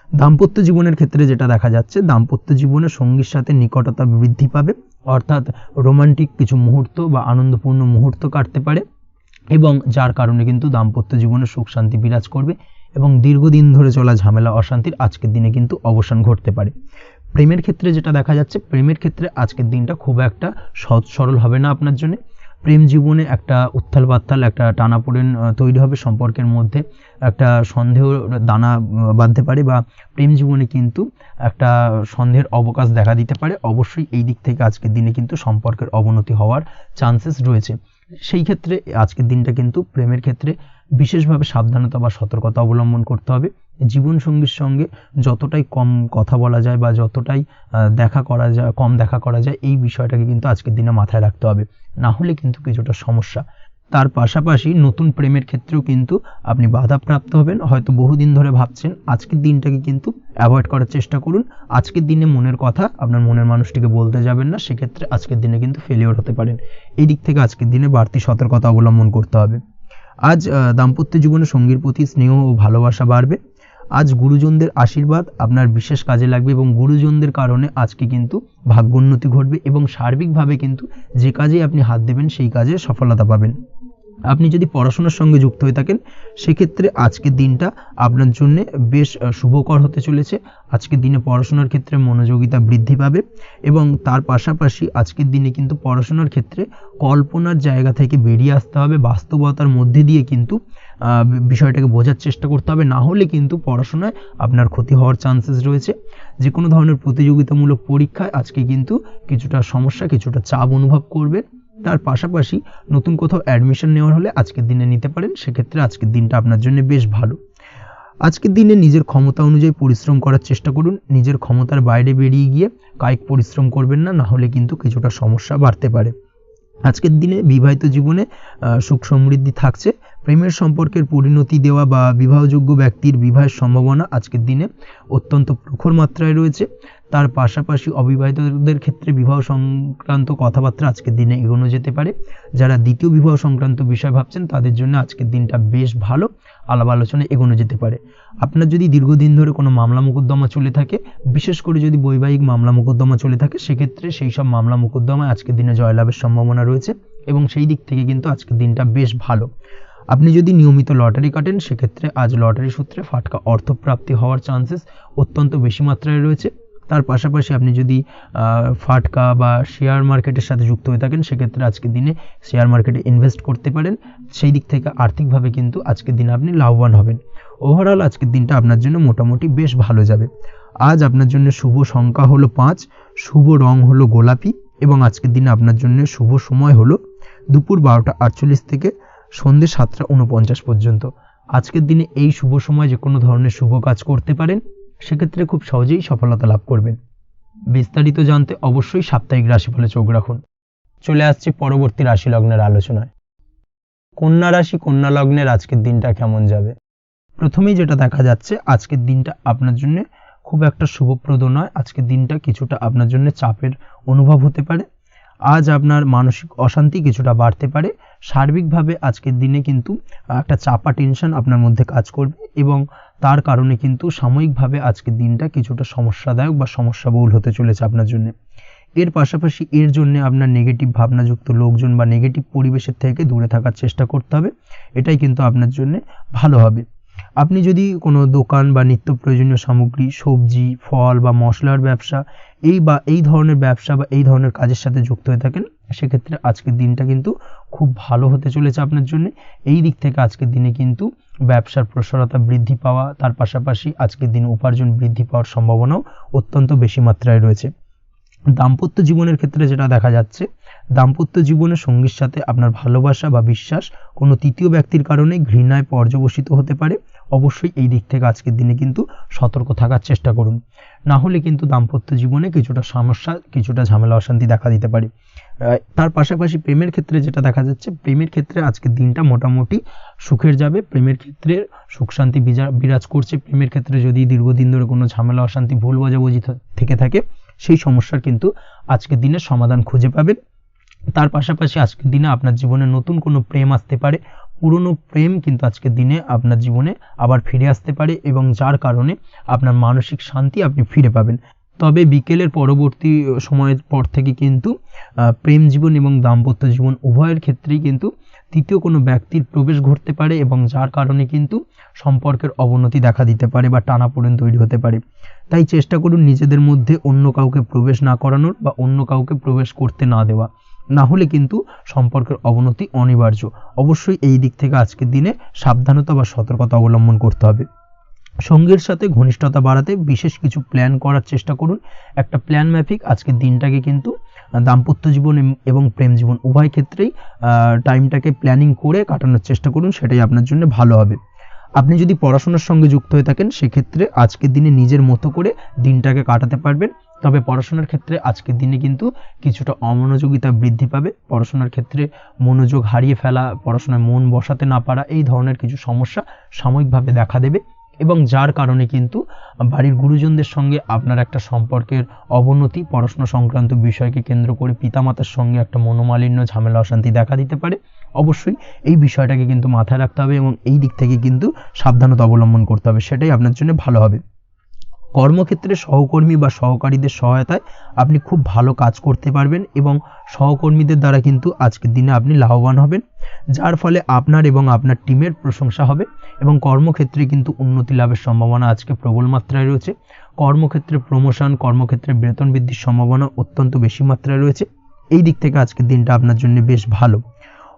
দাম্পত্য জীবনের ক্ষেত্রে যেটা দেখা যাচ্ছে, দাম্পত্য জীবনে সঙ্গীর সাথে নিকটতা বৃদ্ধি পাবে, অর্থাৎ রোমান্টিক কিছু মুহূর্ত বা আনন্দপূর্ণ মুহূর্ত কাটতে পারে এবং যার কারণে কিন্তু দাম্পত্য জীবনে সুখ শান্তি বিরাজ করবে এবং দীর্ঘদিন ধরে চলা ঝামেলা অশান্তির আজকের দিনে কিন্তু অবসান ঘটতে পারে। প্রেমের ক্ষেত্রে যেটা দেখা যাচ্ছে, প্রেমের ক্ষেত্রে আজকের দিনটা খুব একটা সহজ সরল হবে না আপনার জন্য। প্রেম জীবনে একটা উত্থাল পাত্তাল একটা টানাপোড়েন তৈরি হবে, সম্পর্কের মধ্যে একটা সন্দেহ দানা বাঁধতে পারে, বা প্রেম জীবনে কিন্তু একটা সন্দেহের অবকাশ দেখা দিতে পারে। অবশ্যই এই দিক থেকে আজকের দিনে কিন্তু সম্পর্কের অবনতি হওয়ার চান্সেস রয়েছে। সেই ক্ষেত্রে আজকের দিনটা কিন্তু প্রেমের ক্ষেত্রে বিশেষভাবে সাবধানতা বা সতর্কতা অবলম্বন করতে হবে। জীবনসঙ্গীর সঙ্গে যতটাই কম কথা বলা যায় বা যতটাই কম দেখা করা যায়, এই বিষয়টাকে কিন্তু আজকের দিনে মাথায় রাখতে হবে, না হলে কিন্তু কিছুটা সমস্যা। তার পাশাপাশি নতুন প্রেমের ক্ষেত্রেও কিন্তু আপনি বাধাপ্রাপ্ত হবেন। হয়তো বহুদিন ধরে ভাবছেন, আজকের দিনটাকে কিন্তু অ্যাভয়েড করার চেষ্টা করুন। আজকের দিনে মনের কথা আপনার মনের মানুষটিকে বলতে যাবেন না, সেক্ষেত্রে আজকের দিনে কিন্তু ফেলিওর হতে পারেন। এই দিক থেকে আজকের দিনে বাড়তি সতর্কতা অবলম্বন করতে হবে। আজ দাম্পত্য জীবনে সঙ্গীর প্রতি স্নেহ ও ভালোবাসা বাড়বে। আজ গুরুজনদের আশীর্বাদ আপনার বিশেষ কাজে লাগবে, এবং গুরুজনদের কারণে আজকে কিন্তু ভাগ্যোন্নতি ঘটবে, এবং সার্বিকভাবে কিন্তু যে কাজে আপনি হাত দেবেন সেই কাজে সফলতা পাবেন। আপনি যদি পড়াশোনার সঙ্গে যুক্ত হয়ে থাকেন, সেক্ষেত্রে আজকের দিনটা আপনার জন্য বেশ শুভকর হতে চলেছে। আজকের দিনে পড়াশোনার ক্ষেত্রে মনোযোগিতা বৃদ্ধি পাবে, এবং তার পাশাপাশি আজকের দিনে কিন্তু পড়াশোনার ক্ষেত্রে কল্পনার জায়গা থেকে বেরিয়ে আসতে হবে, বাস্তবতার মধ্যে দিয়ে কিন্তু বিষয়টাকে বোঝার চেষ্টা করতে হবে, না হলে কিন্তু পড়াশোনায় আপনার ক্ষতি হওয়ার চান্সেস রয়েছে। যে কোনো ধরনের প্রতিযোগিতামূলক পরীক্ষায় আজকে কিন্তু কিছুটা সমস্যা, কিছুটা চাপ অনুভব করবে। তার পাশাপাশি নতুন কোথাও অ্যাডমিশন নেওয়ার হলে আজকের দিনে নিতে পারেন, সেক্ষেত্রে আজকের দিনটা আপনার জন্য বেশ ভালো। আজকের দিনে নিজের ক্ষমতা অনুযায়ী পরিশ্রম করার চেষ্টা করুন। নিজের ক্ষমতার বাইরে বেরিয়ে গিয়ে কায়িক পরিশ্রম করবেন না, না হলে কিন্তু কিছুটা সমস্যা বাড়তে পারে। আজকের দিনে বিবাহিত জীবনে সুখ সমৃদ্ধি থাকছে। প্রেমের সম্পর্কের পরিণতি দেওয়া বা বিবাহযোগ্য ব্যক্তির বিবাহের সম্ভাবনা আজকের দিনে অত্যন্ত প্রখর মাত্রায় রয়েছে। তার পাশাপাশি অবিবাহিতদের ক্ষেত্রে বিবাহ সংক্রান্ত কথাবার্তা আজকের দিনে এগোনো যেতে পারে। যারা দ্বিতীয় বিবাহ সংক্রান্ত বিষয় ভাবছেন, তাদের জন্য আজকের দিনটা বেশ ভালো, আলাপ আলোচনা এগোনো যেতে পারে। আপনার যদি দীর্ঘদিন ধরে কোনো মামলা মোকদ্দমা চলে থাকে, বিশেষ করে যদি বৈবাহিক মামলা মোকদ্দমা চলে থাকে, সেক্ষেত্রে সেই সব মামলা মোকদ্দমায় আজকের দিনে জয়লাভের সম্ভাবনা রয়েছে, এবং সেই দিক থেকে কিন্তু আজকের দিনটা বেশ ভালো। আপনি যদি নিয়মিত লটারি কাটেন, সেক্ষেত্রে আজ লটারি সূত্রে ফাটকা অর্থপ্রাপ্তি হওয়ার চান্সেস অত্যন্ত বেশি মাত্রায় রয়েছে। তার পাশাপাশি আপনি যদি ফাটকা বা শেয়ার মার্কেটের সাথে যুক্ত হয়ে থাকেন, সেক্ষেত্রে আজকের দিনে শেয়ার মার্কেটে ইনভেস্ট করতে পারেন। সেই দিক থেকে আর্থিকভাবে কিন্তু আজকের দিনে আপনি লাভবান হবেন। ওভারঅল আজকের দিনটা আপনার জন্য মোটামুটি বেশ ভালো যাবে। আজ আপনার জন্য শুভ সংখ্যা হলো 5, শুভ রং হলো গোলাপি, এবং আজকের দিনে আপনার জন্য শুভ সময় হলো দুপুর 12:48 থেকে সন্ধ্যে 7:49 পর্যন্ত। আজকের দিনে এই শুভ সময় যে কোনো ধরনের শুভ কাজ করতে পারেন, সেক্ষেত্রে খুব সহজেই সফলতা লাভ করবেন। বিস্তারিত জানতে অবশ্যই সাপ্তাহিক রাশিফলে চোখ রাখুন। চলে আসছি পরবর্তী রাশি লগ্নের আলোচনায়। কন্যা রাশি, কন্যা লগ্নের আজকের দিনটা কেমন যাবে? প্রথমেই যেটা দেখা যাচ্ছে, আজকের দিনটা আপনার জন্য খুব একটা শুভপ্রদ নয়। আজকের দিনটা কিছুটা আপনার জন্য চাপের অনুভব হতে পারে। আজ আপনার মানসিক অশান্তি কিছুটা বাড়তে পারে। সার্বিকভাবে আজকের দিনে কিন্তু একটা চাপা টেনশন আপনার মধ্যে কাজ করবে, এবং তার কারণে কিন্তু সাময়িকভাবে আজকের দিনটা কিছুটা সমস্যাদায়ক বা সমস্যাবহুল হতে চলেছে আপনার জন্য। এর পাশাপাশি এর জন্য আপনার নেগেটিভ ভাবনাযুক্ত লোকজন বা নেগেটিভ পরিবেশের থেকে দূরে থাকার চেষ্টা করতে হবে। এটাই কিন্তু আপনার জন্য ভালো হবে। আপনি যদি কোনো দোকান বা নিত্য প্রয়োজনীয় সামগ্রী, সবজি, ফল বা মশলার ব্যবসা, এই ধরনের ব্যবসা বা এই ধরনের কাজের সাথে যুক্ত হয়ে থাকেন, সেক্ষেত্রে আজকের দিনটা কিন্তু খুব ভালো হতে চলেছে আপনার জন্য। এই দিক থেকে আজকের দিনে কিন্তু ব্যবসার প্রসারতা বৃদ্ধি পাওয়া, তার পাশাপাশি আজকের দিনে উপার্জন বৃদ্ধি পাওয়ার সম্ভাবনাও অত্যন্ত বেশি মাত্রায় রয়েছে। দাম্পত্য জীবনের ক্ষেত্রে যেটা দেখা যাচ্ছে, দাম্পত্য জীবনে সঙ্গীর সাথে আপনার ভালোবাসা বা বিশ্বাস কোনো তৃতীয় ব্যক্তির কারণে ঘৃণায় পর্যবসিত হতে পারে। অবশ্যই এই দিক থেকে আজকের দিনে কিন্তু সতর্ক থাকার চেষ্টা করুন, না হলে কিন্তু দাম্পত্য জীবনে কিছুটা সমস্যা, কিছুটা ঝামেলা অশান্তি দেখা দিতে পারে। তার পাশাপাশি প্রেমের ক্ষেত্রে যেটা দেখা যাচ্ছে, প্রেমের ক্ষেত্রে আজকের দিনটা মোটামুটি সুখের যাবে। প্রেমের ক্ষেত্রে সুখ শান্তি বিরাজ করছে। প্রেমের ক্ষেত্রে যদি দীর্ঘদিন ধরে কোনো ঝামেলা অশান্তি, ভুল বোঝাবুঝি থেকে থাকে, সেই সমস্যার কিন্তু আজকের দিনে সমাধান খুঁজে পাবেন। তার পাশাপাশি আজকের দিনে আপনার জীবনে নতুন কোনো প্রেম আসতে পারে। পুরনো প্রেম কিন্তু আজকের দিনে আপনার জীবনে আবার ফিরে আসতে পারে, এবং যার কারণে আপনার মানসিক শান্তি আপনি ফিরে পাবেন। তবে বিকেলের পরবর্তী সময়ের পর থেকে কিন্তু প্রেম জীবন এবং দাম্পত্য জীবন উভয়ের ক্ষেত্রেই কিন্তু তৃতীয় কোনো ব্যক্তির প্রবেশ ঘটতে পারে, এবং যার কারণে কিন্তু সম্পর্কের অবনতি দেখা দিতে পারে বা টানাপোড়েন তৈরি হতে পারে। তাই চেষ্টা করুন নিজেদের মধ্যে অন্য কাউকে প্রবেশ না করানোর বা অন্য কাউকে প্রবেশ করতে না দেওয়া। না হলে কিন্তু সম্পর্কের অবনতি অনিবার্য। অবশ্যই এই দিক থেকে আজকের দিনে সাবধানতা বা সতর্কতা অবলম্বন করতে হবে। সঙ্গীর সাথে ঘনিষ্ঠতা বাড়াতে বিশেষ কিছু প্ল্যান করার চেষ্টা করুন। একটা প্ল্যান মাফিক আজকের দিনটাকে কিন্তু দাম্পত্য জীবন এবং প্রেম জীবন উভয় ক্ষেত্রেই টাইমটাকে প্ল্যানিং করে কাটানোর চেষ্টা করুন, সেটাই আপনার জন্য ভালো হবে। আপনি যদি পড়াশোনার সঙ্গে যুক্ত হয়ে থাকেন সেক্ষেত্রে আজকের দিনে নিজের মতো করে দিনটাকে কাটাতে পারবেন। তবে পড়াশোনার ক্ষেত্রে আজকের দিনে কিন্তু কিছুটা অমনোযোগিতা বৃদ্ধি পাবে। পড়াশোনার ক্ষেত্রে মনোযোগ হারিয়ে ফেলা, পড়াশোনায় মন বসাতে না পারা, এই ধরনের কিছু সমস্যা সাময়িকভাবে দেখা দেবে এবং যার কারণে কিন্তু বাড়ির গুরুজনদের সঙ্গে আপনার একটা সম্পর্কের অবনতি, পড়াশোনা সংক্রান্ত বিষয়কে কেন্দ্র করে পিতামাতার সঙ্গে একটা মনোমালিন্য, ঝামেলা, অশান্তি দেখা দিতে পারে। অবশ্যই এই বিষয়টাকে কিন্তু মাথায় রাখতে হবে এবং এই দিক থেকে কিন্তু সাবধানতা অবলম্বন করতে হবে, সেটাই আপনার জন্য ভালো হবে। কর্মক্ষেত্রে সহকর্মী বা সহকারীদের সহায়তায় আপনি খুব ভালো কাজ করতে পারবেন এবং সহকর্মীদের দ্বারা কিন্তু আজকের দিনে আপনি লাভবান হবেন, যার ফলে আপনার এবং আপনার টিমের প্রশংসা হবে এবং কর্মক্ষেত্রে কিন্তু উন্নতি লাভের সম্ভাবনা আজকে প্রবল মাত্রায় রয়েছে। কর্মক্ষেত্রে প্রমোশন, কর্মক্ষেত্রে বেতন বৃদ্ধির সম্ভাবনা অত্যন্ত বেশি মাত্রায় রয়েছে। এই দিক থেকে আজকের দিনটা আপনার জন্য বেশ ভালো।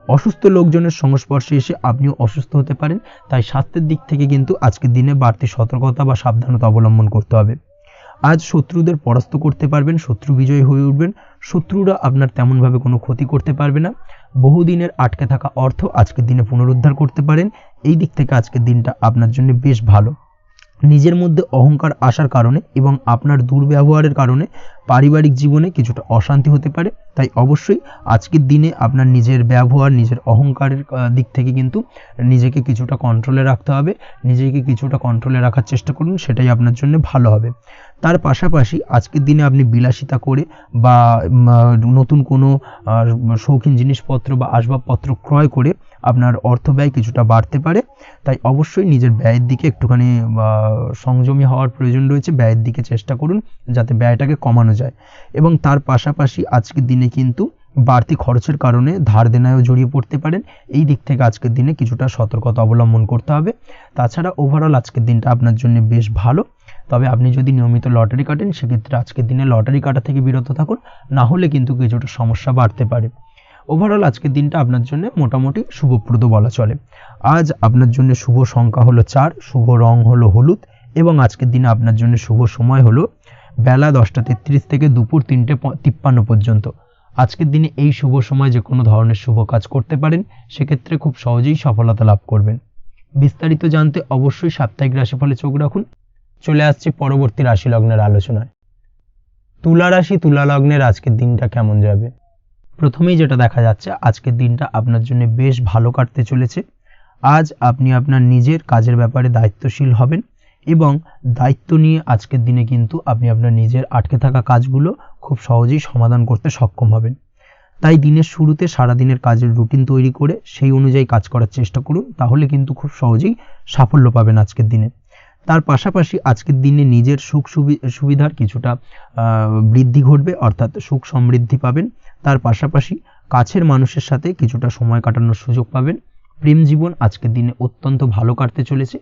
অসুস্থ লোকজনের সংস্পর্শে এসে আপনিও অসুস্থ হতে পারেন, তাই স্বাস্থ্যের দিক থেকে কিন্তু আজকের দিনে বাড়তি সতর্কতা বা সাবধানতা অবলম্বন করতে হবে। আজ শত্রুদের পরাস্ত করতে পারবেন, শত্রু বিজয়ী হয়ে উঠবেন। শত্রুরা আপনার তেমনভাবে কোনো ক্ষতি করতে পারবে না। বহুদিনের আটকে থাকা অর্থ আজকের দিনে পুনরুদ্ধার করতে পারেন। এই দিক থেকে আজকের দিনটা আপনার জন্য বেশ ভালো। নিজের মধ্যে অহংকার আসার কারণে এবং আপনার দুর্ব্যবহারের কারণে পারিবারিক জীবনে কিছুটা অশান্তি হতে পারে, তাই অবশ্যই আজকের দিনে আপনার নিজের ব্যবহার, নিজের অহংকারের দিক থেকে কিন্তু নিজেকে কিছুটা কন্ট্রোলে রাখতে হবে। নিজেকে কিছুটা কন্ট্রোলে রাখার চেষ্টা করুন, সেটাই আপনার জন্য ভালো হবে। তার পাশাপাশি আজকের দিনে আপনি বিলাসিতা করে বা নতুন কোনো শৌখিন জিনিসপত্র বা আসবাবপত্র ক্রয় করে আপনার অর্থ ব্যয় কিছুটা বাড়তে পারে, তাই অবশ্যই নিজের ব্যয়ের দিকে একটুখানি সংযমী হওয়ার প্রয়োজন রয়েছে। ব্যয়ের দিকে চেষ্টা করুন যাতে ব্যয়টাকে কমানো যায় এবং তার পাশাপাশি আজকের দিনে কিন্তু বাড়তি খরচের কারণে ধার দেনায়ও জড়িয়ে পড়তে পারেন। এই দিক থেকে আজকের দিনে কিছুটা সতর্কতা অবলম্বন করতে হবে। তাছাড়া ওভারঅল আজকের দিনটা আপনার জন্য বেশ ভালো। তবে আপনি যদি নিয়মিত লটারি কাটেন সেক্ষেত্রে আজকের দিনে লটারি কাটা থেকে বিরত থাকুন, না হলে কিন্তু কিছুটা সমস্যা বাড়তে পারে। ওভারঅল আজকের দিনটা আপনার জন্য মোটামুটি শুভপ্রদ বলা চলে। আজ আপনার জন্য শুভ সংখ্যা হলো 4, শুভ রং হলো হলুদ এবং আজকের দিনে আপনার জন্য শুভ সময় হলো বেলা 10:33 থেকে দুপুর 3:53 পর্যন্ত। আজকের দিনে এই শুভ সময় যে কোনো ধরনের শুভ কাজ করতে পারেন, সেক্ষেত্রে খুব সহজেই সফলতা লাভ করবেন। বিস্তারিত জানতে অবশ্যই সাপ্তাহিক রাশিফলে চোখ রাখুন। চলে আসছে পরবর্তী রাশি লগ্নের আলোচনায়। তুলা রাশি, তুলা লগ্নের আজকের দিনটা কেমন যাবে? প্রথমেই যেটা দেখা যাচ্ছে আজকের দিনটা আপনার জন্য বেশ ভালো কাটতে চলেছে। আজ আপনি আপনার নিজের কাজের ব্যাপারে দায়িত্বশীল হবেন এবং দায়িত্ব নিয়ে আজকের দিনে কিন্তু আপনি আপনার নিজের আটকে থাকা কাজগুলো খুব সহজেই সমাধান করতে সক্ষম হবেন। তাই দিনের শুরুতে সারাদিনের কাজের রুটিন তৈরি করে সেই অনুযায়ী কাজ করার চেষ্টা করুন, তাহলে কিন্তু খুব সহজেই সাফল্য পাবেন আজকের দিনে। তার পাশাপাশি আজকের দিনে নিজের সুখ সুবিধার কিছুটা বৃদ্ধি ঘটবে, অর্থাৎ সুখ সমৃদ্ধি পাবেন। তার পাশাপাশি কাছের মানুষের সাথে কিছুটা সময় কাটানোর সুযোগ পাবেন। প্রেম জীবন আজকের দিনে অত্যন্ত ভালো কাটতে চলেছে।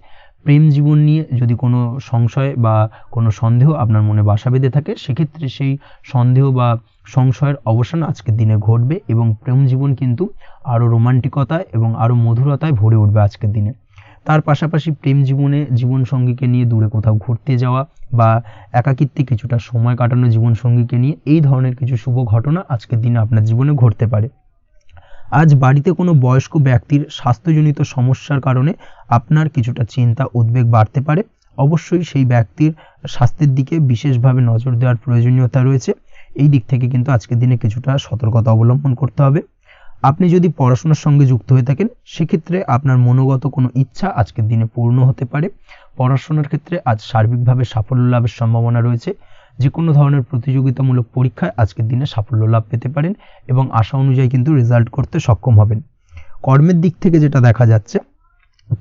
প্রেম জীবন নিয়ে যদি কোনো সংশয় বা কোনো সন্দেহ আপনার মনে বাসা বেঁধে থাকে, সেক্ষেত্রে সেই সন্দেহ বা সংশয়ের অবসান আজকের দিনে ঘটবে এবং প্রেম জীবন কিন্তু আরও রোমান্টিকতায় এবং আরও মধুরতায় ভরে উঠবে আজকের দিনে। তার পাশাপাশি প্রেম জীবনে জীবনসঙ্গীকে নিয়ে দূরে কোথাও ঘুরতে যাওয়া বা একাকিত্বে কিছুটা সময় কাটানো জীবনসঙ্গীকে নিয়ে, এই ধরনের কিছু শুভ ঘটনা আজকের দিনে আপনার জীবনে ঘটতে পারে। আজ বাড়িতে কোনো বয়স্ক ব্যক্তির স্বাস্থ্যজনিত সমস্যার কারণে আপনার কিছুটা চিন্তা উদ্বেগ বাড়তে পারে। অবশ্যই সেই ব্যক্তির স্বাস্থ্যের দিকে বিশেষভাবে নজর দেওয়ার প্রয়োজনীয়তা রয়েছে। এই দিক থেকে কিন্তু আজকের দিনে কিছুটা সতর্কতা অবলম্বন করতে হবে। আপনি যদি পড়াশোনার সঙ্গে যুক্ত হয়ে থাকেন সেক্ষেত্রে আপনার মনোগত কোনো ইচ্ছা আজকের দিনে পূর্ণ হতে পারে। পড়াশোনার ক্ষেত্রে আজ সার্বিকভাবে সাফল্য লাভের সম্ভাবনা রয়েছে। যে কোনো ধরনের প্রতিযোগিতামূলক পরীক্ষায় আজকের দিনে সাফল্য লাভ পেতে পারেন এবং আশা অনুযায়ী কিন্তু রেজাল্ট করতে সক্ষম হবেন। কর্মের দিক থেকে যেটা দেখা যাচ্ছে,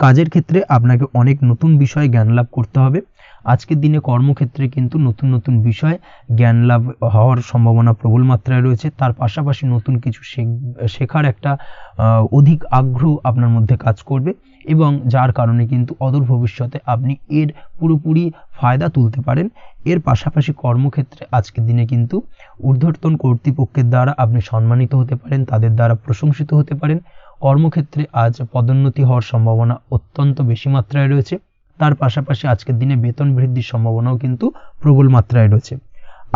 কাজের ক্ষেত্রে আপনাকে অনেক নতুন বিষয়ে জ্ঞান লাভ করতে হবে। আজকের দিনে কর্মক্ষেত্রে কিন্তু নতুন নতুন বিষয় জ্ঞান লাভ হওয়ার সম্ভাবনা প্রবল মাত্রায় রয়েছে। তার পাশাপাশি নতুন কিছু শেখার একটা অধিক আগ্রহ আপনার মধ্যে কাজ করবে, এবং যার কারণে কিন্তু অদূর ভবিষ্যতে আপনি এর পুরোপুরি ফায়দা তুলতে পারেন। এর পাশাপাশি কর্মক্ষেত্রে আজকের দিনে কিন্তু ঊর্ধ্বতন কর্তৃপক্ষের দ্বারা আপনি সম্মানিত হতে পারেন, তাদের দ্বারা প্রশংসিত হতে পারেন। কর্মক্ষেত্রে আজ পদোন্নতি হওয়ার সম্ভাবনা অত্যন্ত বেশি মাত্রায় রয়েছে। তার পাশাপাশি আজকের দিনে বেতন বৃদ্ধির সম্ভাবনাও কিন্তু প্রবল মাত্রায় রয়েছে।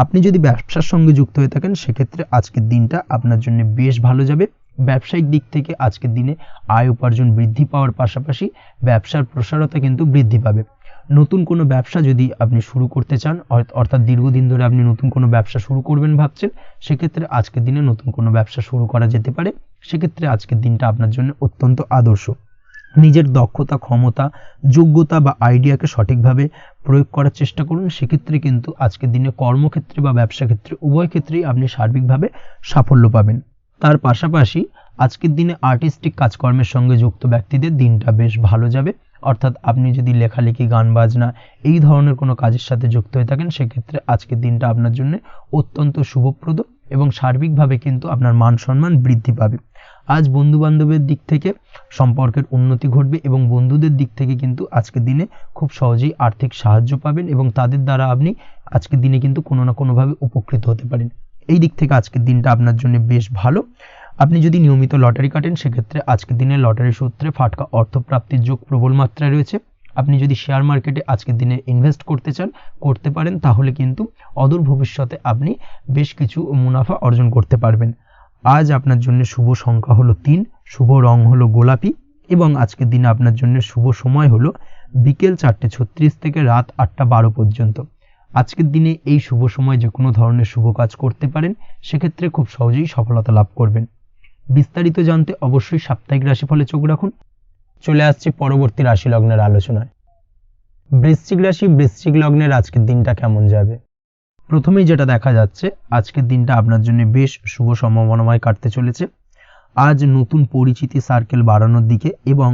আপনি যদি ব্যবসার সঙ্গে যুক্ত হয়ে থাকেন সেক্ষেত্রে আজকের দিনটা আপনার জন্য বেশ ভালো যাবে। ব্যবসায়িক দিক থেকে আজকের দিনে আয় উপার্জন বৃদ্ধি পাওয়ার পাশাপাশি ব্যবসার প্রসারতা কিন্তু বৃদ্ধি পাবে। নতুন কোনো ব্যবসা যদি আপনি শুরু করতে চান, অর্থাৎ দীর্ঘদিন ধরে আপনি নতুন কোনো ব্যবসা শুরু করবেন ভাবছেন, সেক্ষেত্রে আজকের দিনে নতুন কোনো ব্যবসা শুরু করা যেতে পারে। সেক্ষেত্রে আজকের দিনটা আপনার জন্য অত্যন্ত আদর্শ। নিজের দক্ষতা, ক্ষমতা, যোগ্যতা বা আইডিয়াকে সঠিকভাবে প্রয়োগ করার চেষ্টা করুন। সেক্ষেত্রে কিন্তু আজকের দিনে কর্মক্ষেত্রে বা ব্যবসা ক্ষেত্রে উভয় ক্ষেত্রেই আপনি সার্বিকভাবে সাফল্য পাবেন। তার পাশাপাশি আজকের দিনে আর্টিস্টিক কাজকর্মের সঙ্গে যুক্ত ব্যক্তিদের দিনটা বেশ ভালো যাবে। অর্থাৎ আপনি যদি লেখালেখি, গান বাজনা এই ধরনের কোনো কাজের সাথে যুক্ত হয়ে থাকেন সেক্ষেত্রে আজকের দিনটা আপনার জন্য অত্যন্ত শুভপ্রদ এবং সার্বিকভাবে কিন্তু আপনার মান সম্মান বৃদ্ধি পাবে। আজ বন্ধু বান্ধবের দিক থেকে সম্পর্কের উন্নতি ঘটবে এবং বন্ধুদের দিক থেকে কিন্তু আজকের দিনে খুব সহজেই আর্থিক সাহায্য পাবেন এবং তাদের দ্বারা আপনি আজকের দিনে কিন্তু কোনো না কোনোভাবে উপকৃত হতে পারেন। এই দিক থেকে আজকের দিনটা আপনার জন্য বেশ ভালো। আপনি যদি নিয়মিত লটারি কাটেন সেক্ষেত্রে আজকের দিনে লটারি সূত্রে ফাটকা অর্থপ্রাপ্তির যোগ প্রবল মাত্রায় রয়েছে। আপনি যদি শেয়ার মার্কেটে আজকের দিনে ইনভেস্ট করতে চান, করতে পারেন, তাহলে কিন্তু অদূর ভবিষ্যতে আপনি বেশ কিছু মুনাফা অর্জন করতে পারবেন। আজ আপনার জন্য শুভ সংখ্যা হলো 3, শুভ রং হলো গোলাপি এবং আজকের দিনে আপনার জন্য শুভ সময় হলো বিকেল 4:36 থেকে রাত 8:12 পর্যন্ত। আজকের দিনে এই শুভ সময় যে কোনো ধরনের শুভ কাজ করতে পারেন, সেক্ষেত্রে খুব সহজেই সফলতা লাভ করবেন। বিস্তারিত জানতে অবশ্যই সাপ্তাহিক রাশিফলে চোখ রাখুন। চলে আসছে পরবর্তী রাশি লগ্নের আলোচনায়। বৃশ্চিক রাশি, বৃশ্চিক লগ্নের আজকের দিনটা কেমন যাবে? প্রথমেই যেটা দেখা যাচ্ছে, আজকের দিনটা আপনার জন্য বেশ শুভ সম্ভাবনাময় কাটতে চলেছে। আজ নতুন পরিচিতি সার্কেল বাড়ানোর দিকে এবং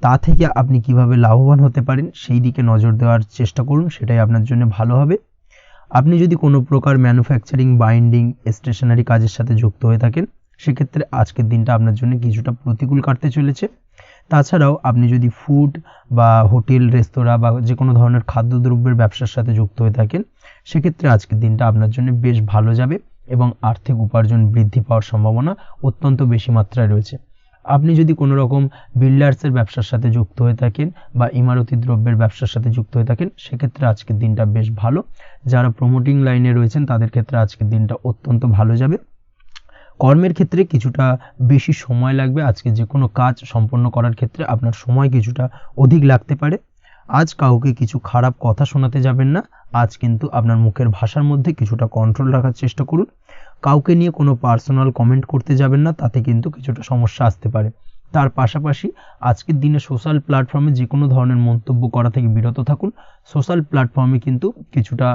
তা থেকে আপনি কিভাবে লাভবান হতে পারেন সেই দিকে নজর দেওয়ার চেষ্টা করুন, সেটাই আপনার জন্য ভালো হবে। আপনি যদি কোনো প্রকার ম্যানুফ্যাকচারিং, বাইন্ডিং, স্টেশনারি কাজের সাথে যুক্ত হয়ে থাকেন সেক্ষেত্রে আজকের দিনটা আপনার জন্য কিছুটা প্রতিকূল কাটতে চলেছে। তাছাড়াও আপনি যদি ফুড বা হোটেল, রেস্তোরাঁ বা যে কোনো ধরনের খাদ্যদ্রব্যের ব্যবসার সাথে যুক্ত হয়ে থাকেন সেক্ষেত্রে আজকের দিনটা আপনার জন্য বেশ ভালো যাবে এবং আর্থিক উপার্জন বৃদ্ধি পাওয়ার সম্ভাবনা অত্যন্ত বেশি মাত্রায় রয়েছে। আপনি যদি কোনো রকম বিল্ডার্সের ব্যবসার সাথে যুক্ত হয়ে থাকেন বা ইমারতি দ্রব্যের ব্যবসার সাথে যুক্ত হয়ে থাকেন সেক্ষেত্রে আজকের দিনটা বেশ ভালো। যারা প্রমোটিং লাইনে রয়েছেন তাদের ক্ষেত্রে আজকের দিনটা অত্যন্ত ভালো যাবে। কর্মের ক্ষেত্রে কিছুটা বেশি সময় লাগবে। আজকে যে কোনো কাজ সম্পন্ন করার ক্ষেত্রে আপনার সময় কিছুটা অধিক লাগতে পারে। আজ কাউকে কিছু খারাপ কথা শোনাতে যাবেন না। আজ কিন্তু আপনার মুখের ভাষার মধ্যে কিছুটা কন্ট্রোল রাখার চেষ্টা করুন। কাউকে নিয়ে কোনো পার্সোনাল কমেন্ট করতে যাবেন না, তাতে কিন্তু কিছুটা সমস্যা আসতে পারে। তার পাশাপাশি আজকের দিনে সোশ্যাল প্ল্যাটফর্মে যে কোনো ধরনের মন্তব্য করা থেকে বিরত থাকুন। সোশ্যাল প্ল্যাটফর্মে কিন্তু কিছুটা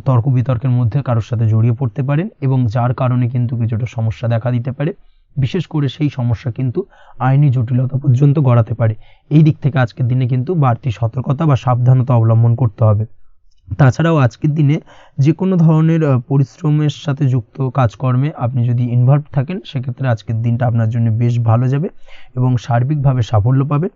তর্ক বিতর্কের মধ্যে কারোর সাথে জড়িয়ে পড়তে পারেন এবং যার কারণে কিন্তু কিছুটা সমস্যা দেখা দিতে পারে। বিশেষ করে সেই সমস্যা কিন্তু আইনি জটিলতা পর্যন্ত গড়াতে পারে। এই দিক থেকে আজকের দিনে কিন্তু বাড়তি সতর্কতা বা সাবধানতা অবলম্বন করতে হবে। তাছাড়াও আজকের দিনে যে কোনো ধরনের পরিশ্রমের সাথে যুক্ত কাজকর্মে আপনি যদি ইনভলভ থাকেন সেক্ষেত্রে আজকের দিনটা আপনার জন্য বেশ ভালো যাবে এবং সার্বিকভাবে সাফল্য পাবেন।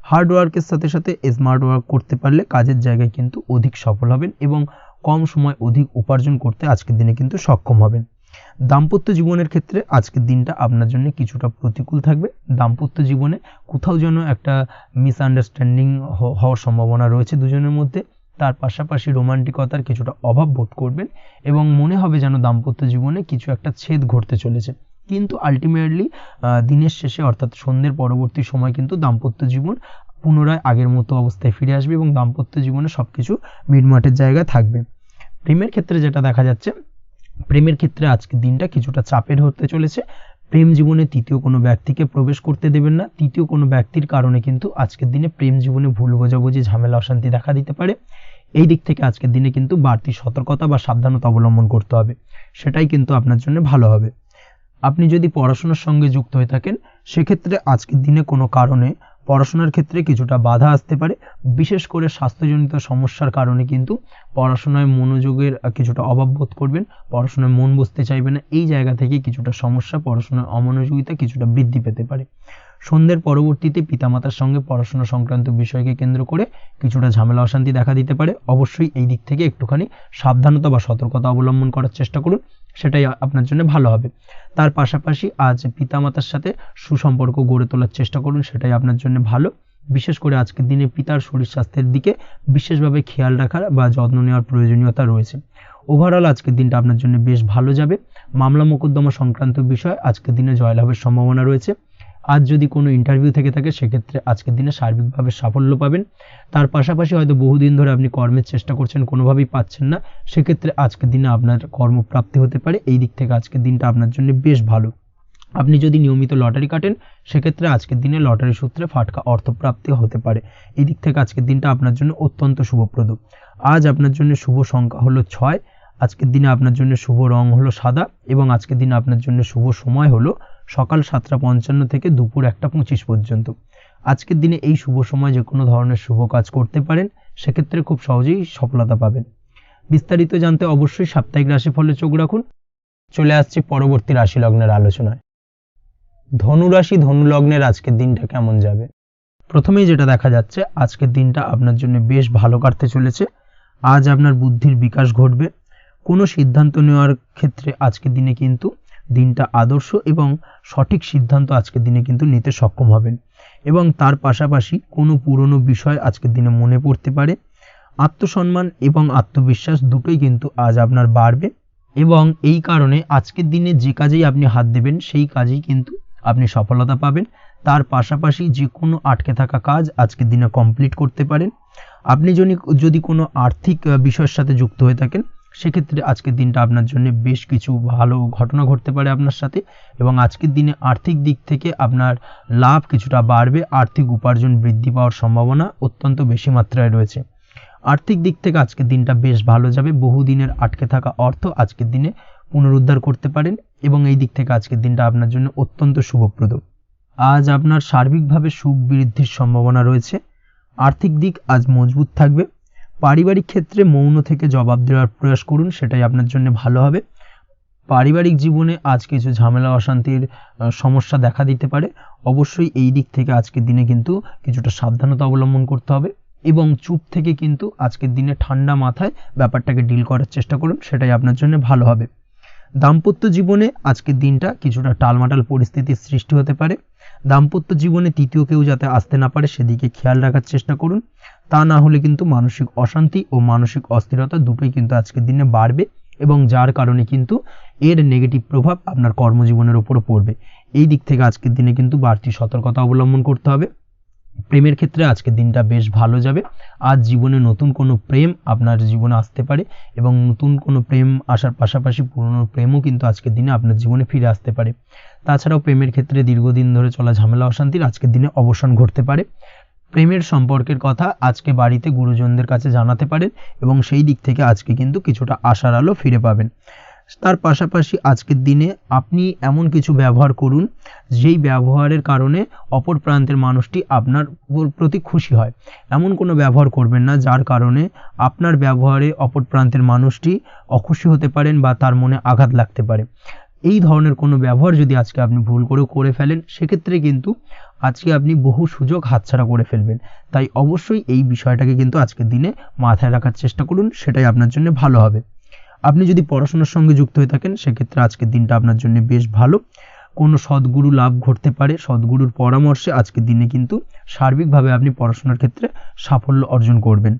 হার্ড ওয়ার্কের সাথে সাথে স্মার্ট ওয়ার্ক করতে পারলে কাজের জায়গায় কিন্তু অধিক সফল হবেন এবং কম সময় অধিক উপার্জন করতে আজকের দিনে কিন্তু সক্ষম হবেন। দাম্পত্য জীবনের ক্ষেত্রে আজকের দিনটা আপনার জন্য কিছুটা প্রতিকূল থাকবে। দাম্পত্য জীবনে কোথাও যেন একটা মিসআন্ডারস্ট্যান্ডিং হওয়ার সম্ভাবনা রয়েছে দুজনের মধ্যে। তার পাশাপাশি রোমান্টিকতার কিছুটা অভাব বোধ করবেন এবং মনে হবে যেন দাম্পত্য জীবনে কিছু একটা ছেদ ঘটতে চলেছে। কিন্তু আলটিমেটলি দিনের শেষে অর্থাৎ সন্ধ্যের পরবর্তী সময় কিন্তু দাম্পত্য জীবন পুনরায় আগের মতো অবস্থায় ফিরে আসবে এবং দাম্পত্য জীবনে সবকিছু মিটমাটের জায়গায় থাকবে। প্রেমের ক্ষেত্রে যেটা দেখা যাচ্ছে, প্রেমের ক্ষেত্রে আজকের দিনটা কিছুটা চাপের হতে চলেছে। প্রেম জীবনে তৃতীয় কোনো ব্যক্তিকে প্রবেশ করতে দেবেন না। তৃতীয় কোনো ব্যক্তির কারণে কিন্তু আজকের দিনে প্রেম জীবনে ভুল বোঝাবুঝি, ঝামেলা, অশান্তি দেখা দিতে পারে। এই দিক থেকে আজকের দিনে কিন্তু বাড়তি সতর্কতা বা সাবধানতা অবলম্বন করতে হবে, সেটাই কিন্তু আপনার জন্য ভালো হবে। আপনি যদি পড়াশোনার সঙ্গে যুক্ত হয়ে থাকেন সেক্ষেত্রে আজকের দিনে কোনো কারণে পড়াশোনার ক্ষেত্রে কিছুটা বাধা আসতে পারে, বিশেষ করে স্বাস্থ্যজনিত সমস্যার কারণে কিন্তু পড়াশোনায় মনোযোগের কিছুটা অভাব বোধ করবেন, পড়াশোনায় মন বসতে চাইবে না। এই জায়গা থেকে কিছুটা সমস্যা, পড়াশোনার অমনোযোগিতা কিছুটা বৃদ্ধি পেতে পারে। সন্ধ্যের পরবর্তীতে পিতামাতার সঙ্গে পড়াশোনা সংক্রান্ত বিষয়কে কেন্দ্র করে কিছুটা ঝামেলা অশান্তি দেখা দিতে পারে। অবশ্যই এই দিক থেকে একটুখানি সাবধানতা বা সতর্কতা অবলম্বন করার চেষ্টা করুন, সেটাই আপনার জন্য ভালো হবে। তার পাশাপাশি আজ পিতামাতার সাথে সুসম্পর্ক গড়ে তোলার চেষ্টা করুন, সেটাই আপনার জন্য ভালো। বিশেষ করে আজকের দিনে পিতার শরীর স্বাস্থ্যের দিকে বিশেষভাবে খেয়াল রাখার বা যত্ন নেওয়ার প্রয়োজনীয়তা রয়েছে। ওভারঅল আজকের দিনটা আপনার জন্য বেশ ভালো যাবে। মামলা মোকদ্দমা সংক্রান্ত বিষয় আজকের দিনে জয়লাভের সম্ভাবনা রয়েছে। আজ যদি কোনো ইন্টারভিউ থেকে থাকে সেক্ষেত্রে আজকের দিনে সার্বিকভাবে সাফল্য পাবেন। তার পাশাপাশি হয়তো বহুদিন ধরে আপনি কর্মের চেষ্টা করছেন, কোনোভাবেই পাচ্ছেন না, সেক্ষেত্রে আজকের দিনে আপনার কর্মপ্রাপ্তি হতে পারে। এই দিক থেকে আজকের দিনটা আপনার জন্য বেশ ভালো। আপনি যদি নিয়মিত লটারি কাটেন সেক্ষেত্রে আজকের দিনে লটারি সূত্রে ফাটকা অর্থপ্রাপ্তি হতে পারে। এই দিক থেকে আজকের দিনটা আপনার জন্য অত্যন্ত শুভপ্রদ। আজ আপনার জন্য শুভ সংখ্যা হলো 6। আজকের দিনে আপনার জন্য শুভ রং হলো সাদা এবং আজকের দিনে আপনার জন্য শুভ সময় হলো সকাল 7:55 থেকে দুপুর 1:25 পর্যন্ত। আজকের দিনে এই শুভ সময় যে কোনো ধরনের শুভ কাজ করতে পারেন, সেক্ষেত্রে খুব সহজেই সফলতা পাবেন। বিস্তারিত জানতে অবশ্যই সাপ্তাহিক রাশিফলে চোখ রাখুন। চলে আসছি পরবর্তী রাশি লগ্নের আলোচনায়। ধনুরাশি ধনু লগ্নের আজকের দিনটা কেমন যাবে? প্রথমেই যেটা দেখা যাচ্ছে, আজকের দিনটা আপনার জন্য বেশ ভালো কাটতে চলেছে। আজ আপনার বুদ্ধির বিকাশ ঘটবে। কোনো সিদ্ধান্ত নেওয়ার ক্ষেত্রে আজকের দিনে কিন্তু দিনটা আদর্শ এবং সঠিক সিদ্ধান্ত আজকের দিনে কিন্তু নিতে সক্ষম হবেন। এবং তার পাশাপাশি কোনো পুরনো বিষয় আজকের দিনে মনে পড়তে পারে। আত্মসম্মান এবং আত্মবিশ্বাস দুটোই কিন্তু আজ আপনার বাড়বে এবং এই কারণে আজকের দিনে যে কাজেই আপনি হাত দেবেন সেই কাজেই কিন্তু আপনি সফলতা পাবেন। তার পাশাপাশি যে কোনো আটকে থাকা কাজ আজকের দিনে কমপ্লিট করতে পারেন। আপনি যদি কোনো আর্থিক বিষয়ের সাথে যুক্ত হয়ে থাকেন সেক্ষেত্রে আজকের দিনটা আপনার জন্য বেশ কিছু ভালো ঘটনা ঘটতে পারে আপনার সাথে এবং আজকের দিনে আর্থিক দিক থেকে আপনার লাভ কিছুটা বাড়বে। আর্থিক উপার্জন বৃদ্ধি পাওয়ার সম্ভাবনা অত্যন্ত বেশি মাত্রায় রয়েছে। আর্থিক দিক থেকে আজকের দিনটা বেশ ভালো যাবে। বহুদিনের আটকে থাকা অর্থ আজকের দিনে পুনরুদ্ধার করতে পারেন এবং এই দিক থেকে আজকের দিনটা আপনার জন্য অত্যন্ত শুভপ্রদ। আজ আপনার সার্বিকভাবে সুখ বৃদ্ধির সম্ভাবনা রয়েছে। আর্থিক দিক আজ মজবুত থাকবে। পারিবারিক ক্ষেত্রে মৌন থেকে জবাব দেওয়ার প্রয়াস করুন, সেটাই আপনার জন্য ভালো হবে। পারিবারিক জীবনে আজ কিছু ঝামেলা অশান্তির সমস্যা দেখা দিতে পারে। অবশ্যই এই দিক থেকে আজকের দিনে কিন্তু কিছুটা সাবধানতা অবলম্বন করতে হবে এবং চুপ থেকে কিন্তু আজকের দিনে ঠান্ডা মাথায় ব্যাপারটাকে ডিল করার চেষ্টা করুন, সেটাই আপনার জন্য ভালো হবে। দাম্পত্য জীবনে আজকের দিনটা কিছুটা টালমাটাল পরিস্থিতির সৃষ্টি হতে পারে। দাম্পত্য জীবনে তৃতীয় কেউ যাতে আসতে না পারে সেদিকে খেয়াল রাখার চেষ্টা করুন। তা না হলে কিন্তু মানসিক অশান্তি ও মানসিক অস্থিরতা দুটোই কিন্তু আজকের দিনে বাড়বে এবং যার কারণে কিন্তু এর নেগেটিভ প্রভাব আপনার কর্মজীবনের উপর পড়বে। এই দিক থেকে আজকের দিনে কিন্তু বাড়তি সতর্কতা অবলম্বন করতে হবে। প্রেমের ক্ষেত্রে আজকের দিনটা বেশ ভালো যাবে। আজ জীবনে নতুন কোনো প্রেম আপনার জীবনে আসতে পারে এবং নতুন কোনো প্রেম আসার পাশাপাশি পুরনো প্রেমও কিন্তু আজকের দিনে আপনার জীবনে ফিরে আসতে পারে। তাছাড়াও প্রেমের ক্ষেত্রে দীর্ঘদিন ধরে চলা ঝামেলা অশান্তির আজকের দিনে অবসান ঘটতে পারে। প্রেমের সম্পর্কের কথা আজকে বাড়িতে গুরুজনদের কাছে জানাতে পারেন এবং সেই দিক থেকে আজকে কিন্তু কিছুটা আশার আলো ফিরে পাবেন। তার পাশাপাশি আজকের দিনে আপনি এমন কিছু ব্যবহার করুন যেই ব্যবহারের কারণে অপর প্রান্তের মানুষটি আপনার প্রতি খুশি হয়। এমন কোনো ব্যবহার করবেন না যার কারণে আপনার ব্যবহারে অপর প্রান্তের মানুষটি অখুশি হতে পারেন বা তার মনে আঘাত লাগতে পারে। এই ধরনের কোনো ব্যবহার যদি আজকে আপনি ভুল করে ফেলেন সেক্ষেত্রে কিন্তু আজকে আপনি বহু সুযোগ হাতছাড়া করে ফেলবেন। তাই অবশ্যই এই বিষয়টাকে কিন্তু আজকের দিনে মাথায় রাখার চেষ্টা করুন, সেটাই আপনার জন্য ভালো হবে। আপনি যদি পড়াশোনার সঙ্গে যুক্ত হয়ে থাকেন সেক্ষেত্রে আজকের দিনটা আপনার জন্য বেশ ভালো। কোনো সদ্গুরু লাভ ঘটতে পারে। সদ্গুরুর পরামর্শে আজকের দিনে কিন্তু সার্বিকভাবে আপনি পড়াশোনার ক্ষেত্রে সাফল্য অর্জন করবেন।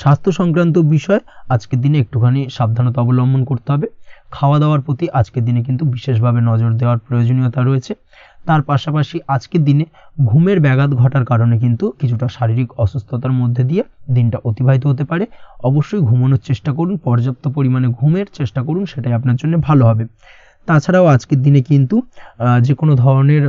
স্বাস্থ্য সংক্রান্ত বিষয় আজকের দিনে একটুখানি সাবধানতা অবলম্বন করতে হবে। খাওয়া দাওয়ার প্রতি আজকের দিনে কিন্তু বিশেষভাবে নজর দেওয়ার প্রয়োজনীয়তা রয়েছে। তার পাশাপাশি আজকের দিনে ঘুমের ব্যাঘাত ঘটার কারণে কিন্তু কিছুটা শারীরিক অসুস্থতার মধ্যে দিয়ে দিনটা অতিবাহিত হতে পারে। অবশ্যই ঘুমানোর চেষ্টা করুন, পর্যাপ্ত পরিমাণে ঘুমের চেষ্টা করুন, সেটাই আপনার জন্য ভালো হবে। তাছাড়াও আজকের দিনে কিন্তু যে কোনো ধরনের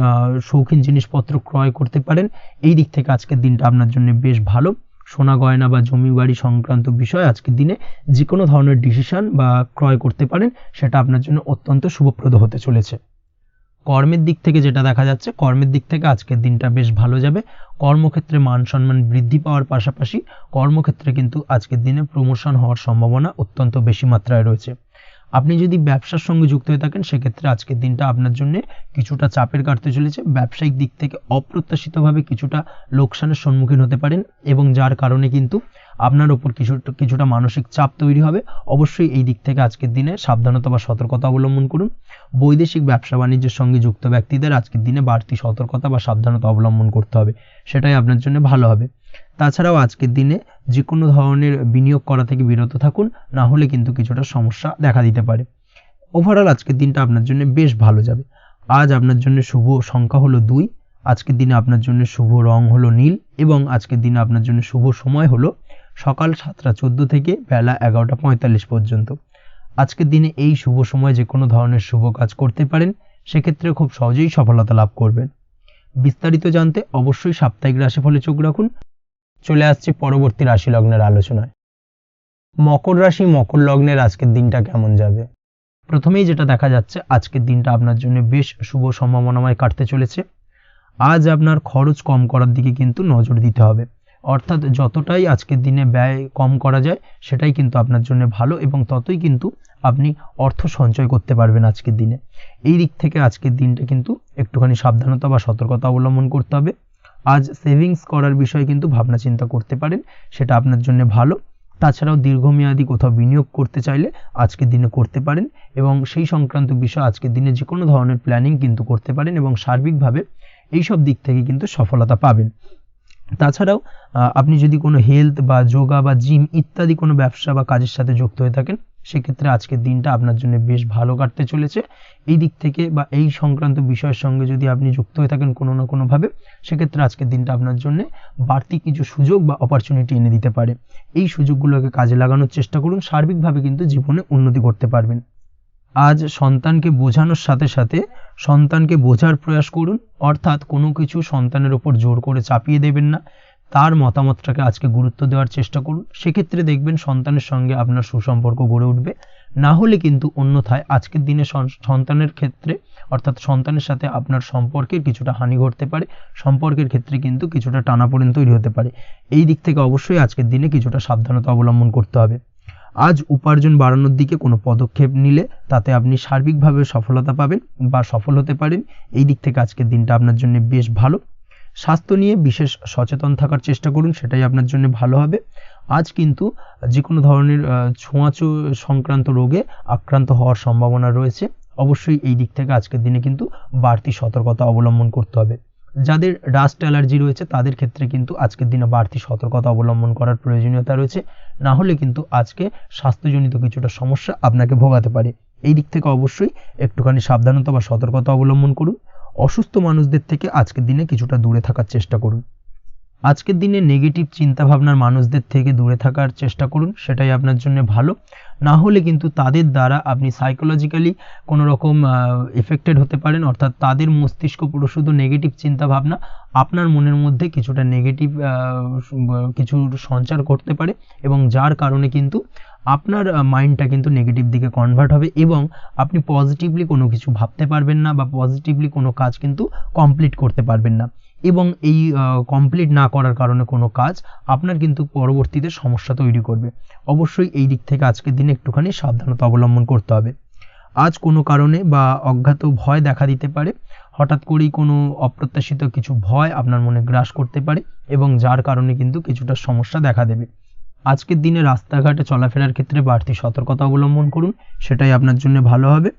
শৌখিন জিনিসপত্র ক্রয় করতে পারেন। এই দিক থেকে আজকের দিনটা আপনার জন্য বেশ ভালো। সোনা গয়না বা জমি বাড়ি সংক্রান্ত বিষয় আজকের দিনে যে কোনো ধরনের ডিসিশন বা ক্রয় করতে পারেন, সেটা আপনার জন্য অত্যন্ত শুভপ্রদ হতে চলেছে। কর্মের দিক থেকে যেটা দেখা যাচ্ছে, কর্মের দিক থেকে আজকের দিনটা বেশ ভালো যাবে। কর্মক্ষেত্রে মান সম্মান বৃদ্ধি পাওয়ার পাশাপাশি কর্মক্ষেত্রে কিন্তু আজকের দিনে প্রমোশন হওয়ার সম্ভাবনা অত্যন্ত বেশি মাত্রায় রয়েছে। আপনি যদি ব্যবসার সঙ্গে যুক্ত হয়ে থাকেন সেক্ষেত্রে আজকের দিনটা আপনার জন্য কিছুটা চাপের কাটতে চলেছে। ব্যবসায়িক দিক থেকে অপ্রত্যাশিতভাবে কিছুটা লোকসানের সম্মুখীন হতে পারেন এবং যার কারণে কিন্তু আপনার ওপর কিছুটা মানসিক চাপ তৈরি হবে। অবশ্যই এই দিক থেকে আজকের দিনে সাবধানতা বা সতর্কতা অবলম্বন করুন। বৈদেশিক ব্যবসা বাণিজ্যের সঙ্গে যুক্ত ব্যক্তিদের আজকের দিনে বাড়তি সতর্কতা বা সাবধানতা অবলম্বন করতে হবে, সেটাই আপনার জন্য ভালো হবে। তাছাড়াও আজকের দিনে যে কোনো ধরনের বিনিয়োগ করা থেকে বিরত থাকুন, না হলে কিন্তু কিছুটা সমস্যা দেখা দিতে পারে। ওভারঅল আজকের দিনটা আপনার জন্য বেশ ভালো যাবে। আজ আপনার জন্য শুভ সংখ্যা হলো 2, আজকের দিনে আপনার জন্য শুভ রং হলো নীল এবং আজকের দিনে আপনার জন্য শুভ সময় হলো সকাল 7:14 থেকে বেলা 11:45 পর্যন্ত। আজকের দিনে এই শুভ সময় যে কোনো ধরনের শুভ কাজ করতে পারেন, সেক্ষেত্রে খুব সহজেই সফলতা লাভ করবেন। বিস্তারিত জানতে অবশ্যই সাপ্তাহিক রাশিফলে চোখ রাখুন। চলে আসছে পরবর্তী রাশি লগ্নের আলোচনায়। মকর রাশি মকর লগ্নের আজকের দিনটা কেমন যাবে? প্রথমেই যেটা দেখা যাচ্ছে, আজকের দিনটা আপনার জন্য বেশ শুভ সম্ভাবনাময় কাটতে চলেছে। আজ আপনার খরচ কম করার দিকে কিন্তু নজর দিতে হবে, অর্থাৎ যতটাই আজকের দিনে ব্যয় কম করা যায় সেটাই কিন্তু আপনার জন্য ভালো এবং ততই কিন্তু আপনি অর্থ সঞ্চয় করতে পারবেন আজকের দিনে। এই দিক থেকে আজকের দিনটা কিন্তু একটুখানি সাবধানতা বা সতর্কতা অবলম্বন করতে হবে। আজ সেভিংস করার বিষয়ে কিন্তু ভাবনা চিন্তা করতে পারেন, সেটা আপনার জন্য ভালো। তাছাড়াও দীর্ঘমেয়াদী কোথাও বিনিয়োগ করতে চাইলে আজকের দিনে করতে পারেন এবং সেই সংক্রান্ত বিষয় আজকের দিনে যে কোনো ধরনের প্ল্যানিং কিন্তু করতে পারেন এবং সার্বিকভাবে এইসব দিক থেকে কিন্তু সফলতা পাবেন। তাছাড়াও আপনি যদি কোনো হেলথ বা যোগা বা জিম ইত্যাদি কোনো ব্যবসা বা কাজের সাথে যুক্ত হয়ে থাকেন, সেক্ষেত্রে আজকের দিনটা আপনার জন্য বেশ ভালো কাটতে চলেছে। এই দিক থেকে বা এই সংক্রান্ত বিষয়ের সঙ্গে যদি আপনি যুক্ত হয়ে থাকেন কোনো না কোনোভাবে, সেক্ষেত্রে আজকের দিনটা আপনার জন্য বাড়তি কিছু সুযোগ বা অপরচুনিটি এনে দিতে পারে। এই সুযোগগুলোকে কাজে লাগানোর চেষ্টা করুন, সার্বিকভাবে কিন্তু জীবনে উন্নতি করতে পারবেন। আজ সন্তানকে বোঝানোর সাথে সাথে সন্তানকে বোঝার প্রয়াস করুন, অর্থাৎ কোনো কিছু সন্তানের ওপর জোর করে চাপিয়ে দেবেন না, তার মতামতটাকে আজকে গুরুত্ব দেওয়ার চেষ্টা করুন। সেক্ষেত্রে দেখবেন সন্তানের সঙ্গে আপনার সুসম্পর্ক গড়ে উঠবে। না হলে কিন্তু অন্যথায় আজকের দিনে সন্তানের ক্ষেত্রে অর্থাৎ সন্তানের সাথে আপনার সম্পর্কের কিছুটা হানি ঘটতে পারে, সম্পর্কের ক্ষেত্রে কিন্তু কিছুটা টানাপোড়েন তৈরি হতে পারে। এই দিক থেকে অবশ্যই আজকের দিনে কিছুটা সাবধানতা অবলম্বন করতে হবে। আজ উপার্জন বাড়ানোর দিকে কোনো পদক্ষেপ নিলে তাতে আপনি সার্বিকভাবে সফলতা পাবেন বা সফল হতে পারেন। এই দিক থেকে আজকের দিনটা আপনার জন্য বেশ ভালো। স্বাস্থ্য নিয়ে বিশেষ সচেতন থাকার চেষ্টা করুন, সেটাই আপনার জন্য ভালো হবে। আজ কিন্তু যে কোনো ধরনের ছোঁয়াচে সংক্রান্ত রোগে আক্রান্ত হওয়ার সম্ভাবনা রয়েছে। অবশ্যই এই দিক থেকে আজকের দিনে কিন্তু বাড়তি সতর্কতা অবলম্বন করতে হবে। যাদের ডাস্ট অ্যালার্জি রয়েছে তাদের ক্ষেত্রে কিন্তু আজকের দিনে বাড়তি সতর্কতা অবলম্বন করার প্রয়োজনীয়তা রয়েছে, না হলে কিন্তু আজকে স্বাস্থ্যজনিত কিছুটা সমস্যা আপনাকে ভোগাতে পারে। এই দিক থেকে অবশ্যই একটুখানি সাবধানতা বা সতর্কতা অবলম্বন করুন। অসুস্থ মানুষদের থেকে আজকের দিনে কিছুটা দূরে থাকার চেষ্টা করুন। আজকের দিনে নেগেটিভ চিন্তাভাবনার মানুষদের থেকে দূরে থাকার চেষ্টা করুন, সেটাই আপনার জন্য ভালো। না হলে কিন্তু তাদের দ্বারা আপনি সাইকোলজিক্যালি কোনো রকম এফেক্টেড হতে পারেন, অর্থাৎ তাদের মস্তিষ্ক পুরো শুধু নেগেটিভ চিন্তাভাবনা আপনার মনের মধ্যে কিছুটা নেগেটিভ কিছু সঞ্চার করতে পারে এবং যার কারণে কিন্তু আপনার মাইন্ডটা কিন্তু নেগেটিভ দিকে কনভার্ট হবে এবং আপনি পজিটিভলি কোনো কিছু ভাবতে পারবেন না বা পজিটিভলি কোনো কাজ কিন্তু কমপ্লিট করতে পারবেন না এবং এই কমপ্লিট না করার কারণে কোনো কাজ আপনার কিন্তু পরবর্তীতে সমস্যা তৈরি করবে। অবশ্যই এই দিক থেকে আজকের দিনে একটুখানি সাবধানতা অবলম্বন করতে হবে। আজ কোনো কারণে বা অজ্ঞাত ভয় দেখা দিতে পারে, হঠাৎ করেই কোনো অপ্রত্যাশিত কিছু ভয় আপনার মনে গ্রাস করতে পারে এবং যার কারণে কিন্তু কিছুটা সমস্যা দেখা দেবে। আজকের দিনে রাস্তাঘাটে চলাফেরার ক্ষেত্রে বাড়তি সতর্কতা অবলম্বন করুন, সেটাই আপনার জন্য ভালো হবে।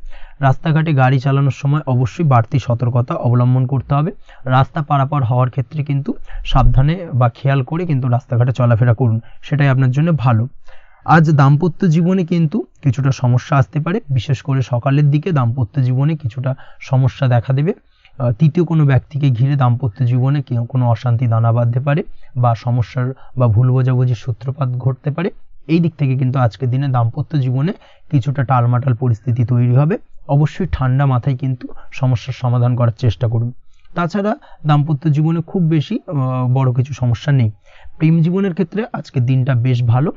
রাস্তাঘাটে গাড়ি চালানোর সময় অবশ্যই বাড়তি সতর্কতা অবলম্বন করতে হবে। রাস্তা পারাপার হওয়ার ক্ষেত্রে কিন্তু সাবধানে বা খেয়াল করে কিন্তু রাস্তাঘাটে চলাফেরা করুন, সেটাই আপনার জন্য ভালো। আজ দাম্পত্য জীবনে কিন্তু কিছুটা সমস্যা আসতে পারে, বিশেষ করে সকালের দিকে দাম্পত্য জীবনে কিছুটা সমস্যা দেখা দেবে। তৃতীয় কোনো ব্যক্তিকে ঘিরে দাম্পত্য জীবনে কোনো অশান্তি দানা বাঁধতে পারে বা সমস্যার বা ভুল বোঝাবুঝির সূত্রপাত ঘটতে পারে। এই দিক থেকে কিন্তু আজকের দিনে দাম্পত্য জীবনে কিছুটা টালমাটাল পরিস্থিতি তৈরি হবে। অবশ্যই ঠান্ডা মাথায় কিন্তু সমস্যার সমাধান করার চেষ্টা করুন। তাছাড়া দাম্পত্য জীবনে খুব বেশি বড় কিছু সমস্যা নেই। প্রেম জীবনের ক্ষেত্রে আজকের দিনটা বেশ ভালো।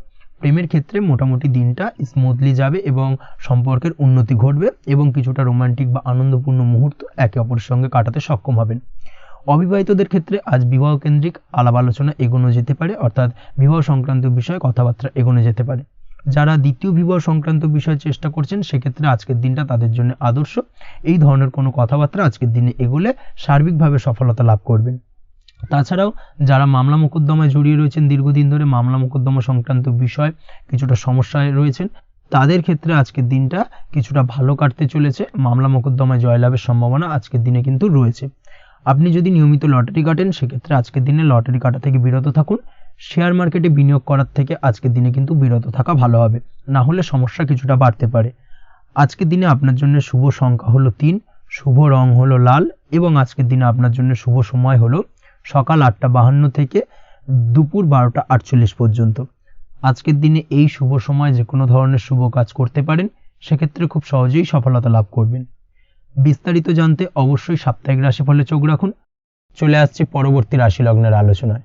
প্রেমের ক্ষেত্রে মোটামুটি দিনটা স্মুথলি যাবে এবং সম্পর্কের উন্নতি ঘটবে এবং কিছুটা রোমান্টিক বা আনন্দপূর্ণ মুহূর্ত একে অপরের সঙ্গে কাটাতে সক্ষম হবেন। অবিবাহিতদের ক্ষেত্রে আজ বিবাহ কেন্দ্রিক আলাপ আলোচনা এগোনো যেতে পারে, অর্থাৎ বিবাহ সংক্রান্ত বিষয়ে কথাবার্তা এগোনো যেতে পারে। যারা দ্বিতীয় বিবাহ সংক্রান্ত বিষয়ে চেষ্টা করছেন সেক্ষেত্রে আজকের দিনটা তাদের জন্য আদর্শ। এই ধরনের কোনো কথাবার্তা আজকের দিনে এগোলে সার্বিকভাবে সফলতা লাভ করবেন। তাছাড়াও যারা মামলা মোকদ্দমায় জড়িয়ে রয়েছেন, দীর্ঘদিন ধরে মামলা মোকদ্দমা সংক্রান্ত বিষয় কিছুটা সমস্যায় রয়েছেন, তাদের ক্ষেত্রে আজকের দিনটা কিছুটা ভালো কাটতে চলেছে। মামলা মোকদ্দমায় জয়লাভের সম্ভাবনা আজকের দিনে কিন্তু রয়েছে। আপনি যদি নিয়মিত লটারি কাটেন সেক্ষেত্রে আজকের দিনে লটারি কাটা থেকে বিরত থাকুন। শেয়ার মার্কেটে বিনিয়োগ করার থেকে আজকের দিনে কিন্তু বিরত থাকা ভালো হবে, না হলে সমস্যা কিছুটা বাড়তে পারে। আজকের দিনে আপনার জন্য শুভ সংখ্যা হলো 3, শুভ রং হলো লাল এবং আজকের দিনে আপনার জন্য শুভ সময় হলো সকাল 8:52 থেকে দুপুর 12:48 পর্যন্ত। আজকের দিনে এই শুভ সময় যে কোনো ধরনের শুভ কাজ করতে পারেন, সেক্ষেত্রে খুব সহজেই সফলতা লাভ করবেন। বিস্তারিত জানতে অবশ্যই সাপ্তাহিক রাশিফলে চোখ রাখুন। চলে আসছি পরবর্তী রাশি লগ্নের আলোচনায়।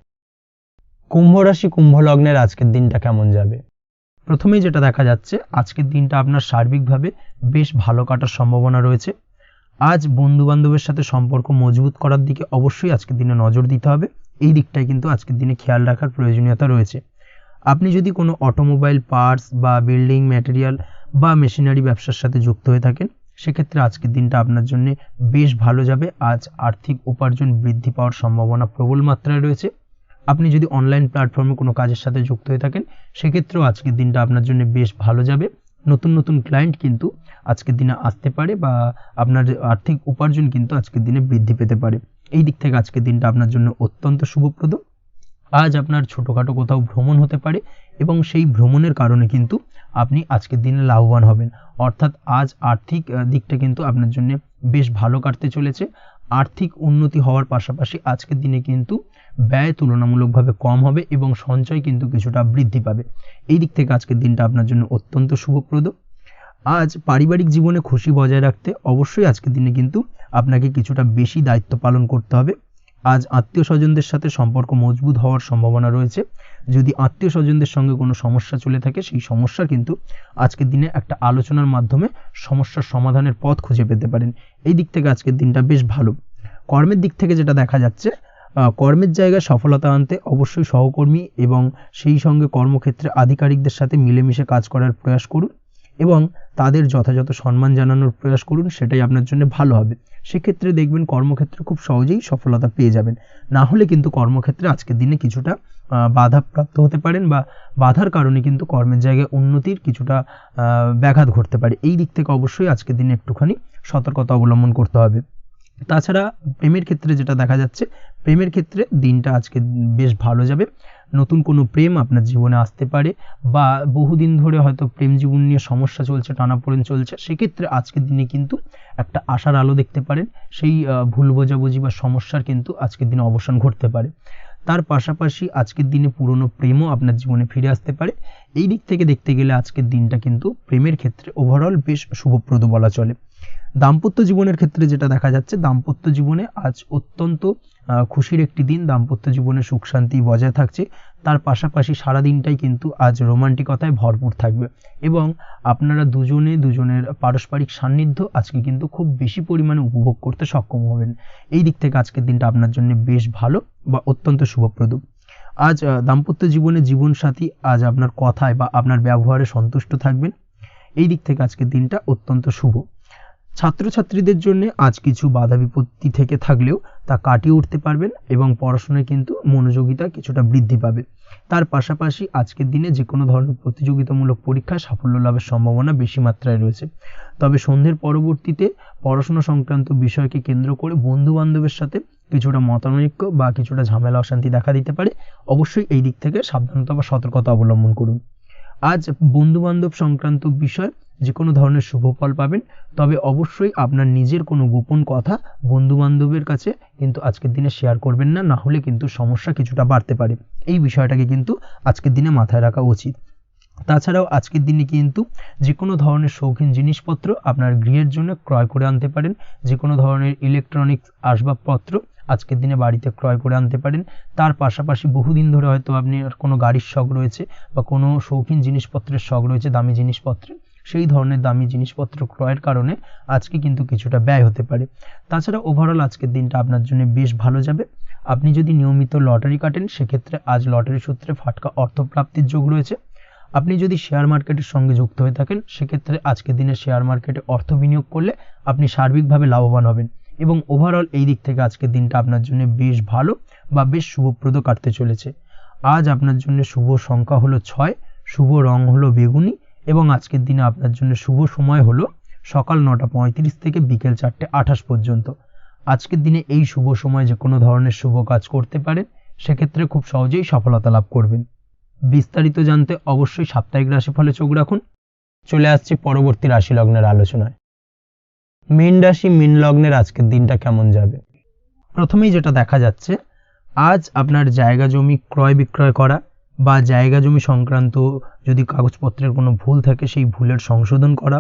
কুম্ভ রাশি, কুম্ভ লগ্নের আজকের দিনটা কেমন যাবে? প্রথমেই যেটা দেখা যাচ্ছে, আজকের দিনটা আপনার সার্বিকভাবে বেশ ভালো কাটার সম্ভাবনা রয়েছে। আজ বন্ধু বান্ধবের সাথে সম্পর্ক মজবুত করার দিকে অবশ্যই আজকের দিনে নজর দিতে হবে। এই দিকটাই কিন্তু আজকের দিনে খেয়াল রাখার প্রয়োজনীয়তা রয়েছে। আপনি যদি কোনো অটোমোবাইল পার্টস বা বিল্ডিং ম্যাটেরিয়াল বা মেশিনারি ব্যবসার সাথে যুক্ত হয়ে থাকেন, সেক্ষেত্রে আজকের দিনটা আপনার জন্য বেশ ভালো যাবে। আজ আর্থিক উপার্জন বৃদ্ধি পাওয়ার সম্ভাবনা প্রবল মাত্রায় রয়েছে। আপনি যদি অনলাইন প্ল্যাটফর্মে কোনো কাজের সাথে যুক্ত হয়ে থাকেন, সেক্ষেত্রেও আজকের দিনটা আপনার জন্য বেশ ভালো যাবে। নতুন নতুন ক্লায়েন্ট কিন্তু আজকের দিনে আসতে পারে বা আপনার আর্থিক উপার্জন কিন্তু আজকের দিনে বৃদ্ধি পেতে পারে। এই দিক থেকে আজকের দিনটা আপনার জন্য অত্যন্ত শুভপ্রদ। আজ আপনার ছোটোখাটো কোথাও ভ্রমণ হতে পারে এবং সেই ভ্রমণের কারণে কিন্তু আপনি আজকের দিনে লাভবান হবেন। অর্থাৎ আজ আর্থিক দিকটা কিন্তু আপনার জন্য বেশ ভালো কাটতে চলেছে। আর্থিক উন্নতি হওয়ার পাশাপাশি আজকের দিনে কিন্তু ব্যয় তুলনামূলকভাবে কম হবে এবং সঞ্চয় কিন্তু কিছুটা বৃদ্ধি পাবে। এই দিক থেকে আজকের দিনটা আপনার জন্য অত্যন্ত শুভপ্রদ। আজ পারিবারিক জীবনে খুশি বজায় রাখতে অবশ্যই আজকের দিনে কিন্তু আপনাকে কিছুটা বেশি দায়িত্ব পালন করতে হবে। আজ আত্মীয় স্বজনদের সাথে সম্পর্ক মজবুত হওয়ার সম্ভাবনা রয়েছে। যদি আত্মীয় স্বজনদের সঙ্গে কোনো সমস্যা চলে থাকে, সেই সমস্যা কিন্তু আজকের দিনে একটা আলোচনার মাধ্যমে সমস্যার সমাধানের পথ খুঁজে পেতে পারেন। এই দিক থেকে আজকের দিনটা বেশ ভালো। কর্মের দিক থেকে যেটা দেখা যাচ্ছে, কর্মের জায়গায় সফলতা আনতে অবশ্যই সহকর্মী এবং সেই সঙ্গে কর্মক্ষেত্রে আধিকারিকদের সাথে মিলেমিশে কাজ করার প্রয়াস করুন এবং তাদের যথাযথ সম্মান জানানোর প্রয়াস করুন, সেটাই আপনার জন্য ভালো হবে। সেক্ষেত্রে দেখবেন কর্মক্ষেত্রে খুব সহজেই সফলতা পেয়ে যাবেন। না হলে কিন্তু কর্মক্ষেত্রে আজকের দিনে কিছুটা বাধাপ্রাপ্ত হতে পারেন বা বাধার কারণে কিন্তু কর্মের জায়গায় উন্নতির কিছুটা ব্যাঘাত ঘটতে পারে। এই দিক থেকে অবশ্যই আজকের দিনে একটুখানি সতর্কতা অবলম্বন করতে হবে। তাছাড়া প্রেমের ক্ষেত্রে যেটা দেখা যাচ্ছে, প্রেমের ক্ষেত্রে দিনটা আজকে বেশ ভালো যাবে। নতুন কোনো প্রেম আপনার জীবনে আসতে পারে বা বহুদিন ধরে হয়তো প্রেম জীবন নিয়ে সমস্যা চলছে, টানাপোড়েন চলছে, সেক্ষেত্রে আজকের দিনে কিন্তু একটা আশার আলো দেখতে পারেন। সেই ভুল বোঝাবুঝি বা সমস্যার কিন্তু আজকের দিনে অবসান ঘটতে পারে। তার পাশাপাশি আজকের দিনে পুরনো প্রেমও আপনার জীবনে ফিরে আসতে পারে। এই দিক থেকে দেখতে গেলে আজকের দিনটা কিন্তু প্রেমের ক্ষেত্রে ওভারঅল বেশ শুভপ্রদ বলা চলে। দাম্পত্য জীবনের ক্ষেত্রে যেটা দেখা যাচ্ছে, দাম্পত্য জীবনে আজ অত্যন্ত খুশির একটি দিন। দাম্পত্য জীবনে সুখ শান্তি বজায় থাকছে। তার পাশাপাশি সারা দিনটাই কিন্তু আজ রোমান্টিকতায় ভরপুর থাকবে এবং আপনারা দুজনের পারস্পরিক সান্নিধ্য আজকে কিন্তু খুব বেশি পরিমাণে উপভোগ করতে সক্ষম হবেন। এই দিক থেকে আজকের দিনটা আপনার জন্য বেশ ভালো বা অত্যন্ত শুভপ্রদ। আজ দাম্পত্য জীবনে জীবনসাথী আজ আপনার কথায় বা আপনার ব্যবহারে সন্তুষ্ট থাকবেন। এই দিক থেকে আজকের দিনটা অত্যন্ত শুভ। ছাত্রছাত্রীদের জন্য আজ কিছু বাধা বিপত্তি থেকে থাকলেও তা কাটিয়ে উঠতে পারবেন এবং পড়াশোনায় কিন্তু মনোযোগিতা কিছুটা বৃদ্ধি পাবে। তার পাশাপাশি আজকের দিনে যে কোনো ধরনের প্রতিযোগিতামূলক পরীক্ষায় সাফল্য লাভের সম্ভাবনা বেশি মাত্রায় রয়েছে। তবে সন্ধ্যের পরবর্তীতে পড়াশোনা সংক্রান্ত বিষয়কে কেন্দ্র করে বন্ধু বান্ধবের সাথে কিছুটা মতানৈক্য বা কিছুটা ঝামেলা অশান্তি দেখা দিতে পারে। অবশ্যই এই দিক থেকে সাবধানতা বা সতর্কতা অবলম্বন করুন। আজ বন্ধু বান্ধব সংক্রান্ত বিষয় যে কোনো ধরনের শুভ ফল পাবেন, তবে অবশ্যই আপনার নিজের কোনো গোপন কথা বন্ধু বান্ধবের কাছে কিন্তু আজকের দিনে শেয়ার করবেন না, না হলে কিন্তু সমস্যা কিছুটা বাড়তে পারে। এই বিষয়টাকে কিন্তু আজকের দিনে মাথায় রাখা উচিত। তাছাড়াও আজকের দিনে কিন্তু যে কোনো ধরনের শৌখিন জিনিসপত্র আপনার গৃহের জন্য ক্রয় করে আনতে পারেন। যে কোনো ধরনের ইলেকট্রনিক্স আসবাবপত্র আজকের দিনে বাড়িতে ক্রয় করে আনতে পারেন। তার পাশাপাশি বহুদিন ধরে হয়তো আপনি কোনো গাড়ির শখ রয়েছে বা কোনো শৌখিন জিনিসপত্রের শখ রয়েছে, দামি জিনিসপত্রের, সেই ধরনের দামি জিনিসপত্র ক্রয়ের কারণে আজকে কিন্তু কিছুটা ব্যয় হতে পারে। তাছাড়া ওভারঅল আজকের দিনটা আপনার জন্য বেশ ভালো যাবে। আপনি যদি নিয়মিত লটারি কাটেন সেক্ষেত্রে আজ লটারি সূত্রে ফাটকা অর্থপ্রাপ্তির যোগ রয়েছে। আপনি যদি শেয়ার মার্কেটের সঙ্গে যুক্ত হয়ে থাকেন সেক্ষেত্রে আজকের দিনে শেয়ার মার্কেটে অর্থ বিনিয়োগ করলে আপনি সার্বিকভাবে লাভবান হবেন এবং ওভারঅল এই দিক থেকে আজকের দিনটা আপনার জন্য বেশ ভালো বা বেশ শুভপ্রদ কাটতে চলেছে। আজ আপনার জন্য শুভ সংখ্যা হলো 6, শুভ রং হলো বেগুনি এবং আজকের দিনে আপনার জন্য শুভ সময় হলো সকাল 9:35 থেকে বিকেল 4:28 পর্যন্ত। আজকের দিনে এই শুভ সময় যে কোনো ধরনের শুভ কাজ করতে পারেন, সেক্ষেত্রে খুব সহজেই সফলতা লাভ করবেন। বিস্তারিত জানতে অবশ্যই সাপ্তাহিক রাশিফলে চোখ রাখুন। চলে আসছি পরবর্তী রাশি লগ্নের আলোচনায়। মীন রাশি মীন লগ্নের আজকের দিনটা কেমন যাবে? প্রথমেই যেটা দেখা যাচ্ছে, আজ আপনার জায়গা জমি ক্রয় বিক্রয় করা বা জায়গা জমি সংক্রান্ত যদি কাগজপত্রের কোনো ভুল থাকে সেই ভুলের সংশোধন করা,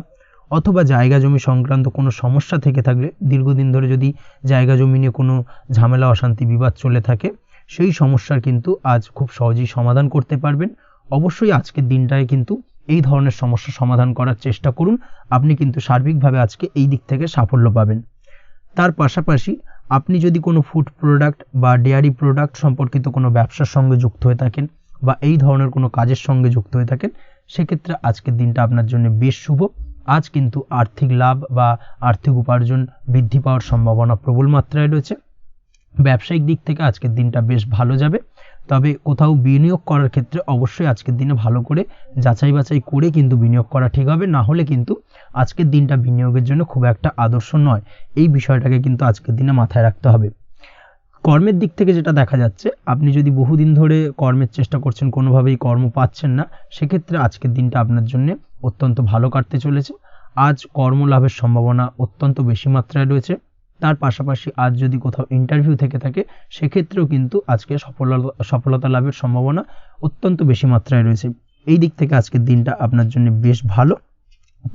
অথবা জায়গা জমি সংক্রান্ত কোনো সমস্যা থেকে থাকলে, দীর্ঘদিন ধরে যদি জায়গা জমি নিয়ে কোনো ঝামেলা অশান্তি বিবাদ চলে থাকে, সেই সমস্যার কিন্তু আজ খুব সহজেই সমাধান করতে পারবেন। অবশ্যই আজকের দিনটায় কিন্তু এই ধরনের সমস্যা সমাধান করার চেষ্টা করুন, আপনি কিন্তু সার্বিকভাবে আজকে এই দিক থেকে সাফল্য পাবেন। তার পাশাপাশি আপনি যদি কোনো ফুড প্রোডাক্ট বা ডেয়ারি প্রোডাক্ট সম্পর্কিত কোনো ব্যবসার সঙ্গে যুক্ত হয়ে থাকেন বা এই ধরনের কোনো কাজের সঙ্গে যুক্ত হয়ে থাকেন, সেক্ষেত্রে আজকের দিনটা আপনার জন্য বেশ শুভ। আজ কিন্তু আর্থিক লাভ বা আর্থিক উপার্জন বৃদ্ধি পাওয়ার সম্ভাবনা প্রবল মাত্রায় রয়েছে। ব্যবসায়িক দিক থেকে আজকের দিনটা বেশ ভালো যাবে, তবে কোথাও বিনিয়োগ করার ক্ষেত্রে অবশ্যই আজকের দিনে ভালো করে যাচাই বাছাই করে কিন্তু বিনিয়োগ করা ঠিক হবে, না হলে কিন্তু আজকের দিনটা বিনিয়োগের জন্য খুব একটা আদর্শ নয়। এই বিষয়টাকে কিন্তু আজকের দিনে মাথায় রাখতে হবে। কর্মের দিক থেকে যেটা দেখা যাচ্ছে, আপনি যদি বহুদিন ধরে কর্মের চেষ্টা করছেন, কোনোভাবেই কর্ম পাচ্ছেন না, সেক্ষেত্রে আজকের দিনটা আপনার জন্য অত্যন্ত ভালো কাটতে চলেছে। আজ কর্মলাভের সম্ভাবনা অত্যন্ত বেশি মাত্রায় রয়েছে। তার পাশাপাশি আজ যদি কোথাও ইন্টারভিউ থেকে থাকে, সেক্ষেত্রেও কিন্তু আজকে সফলতা লাভের সম্ভাবনা অত্যন্ত বেশি মাত্রায় রয়েছে। এই দিক থেকে আজকের দিনটা আপনার জন্য বেশ ভালো,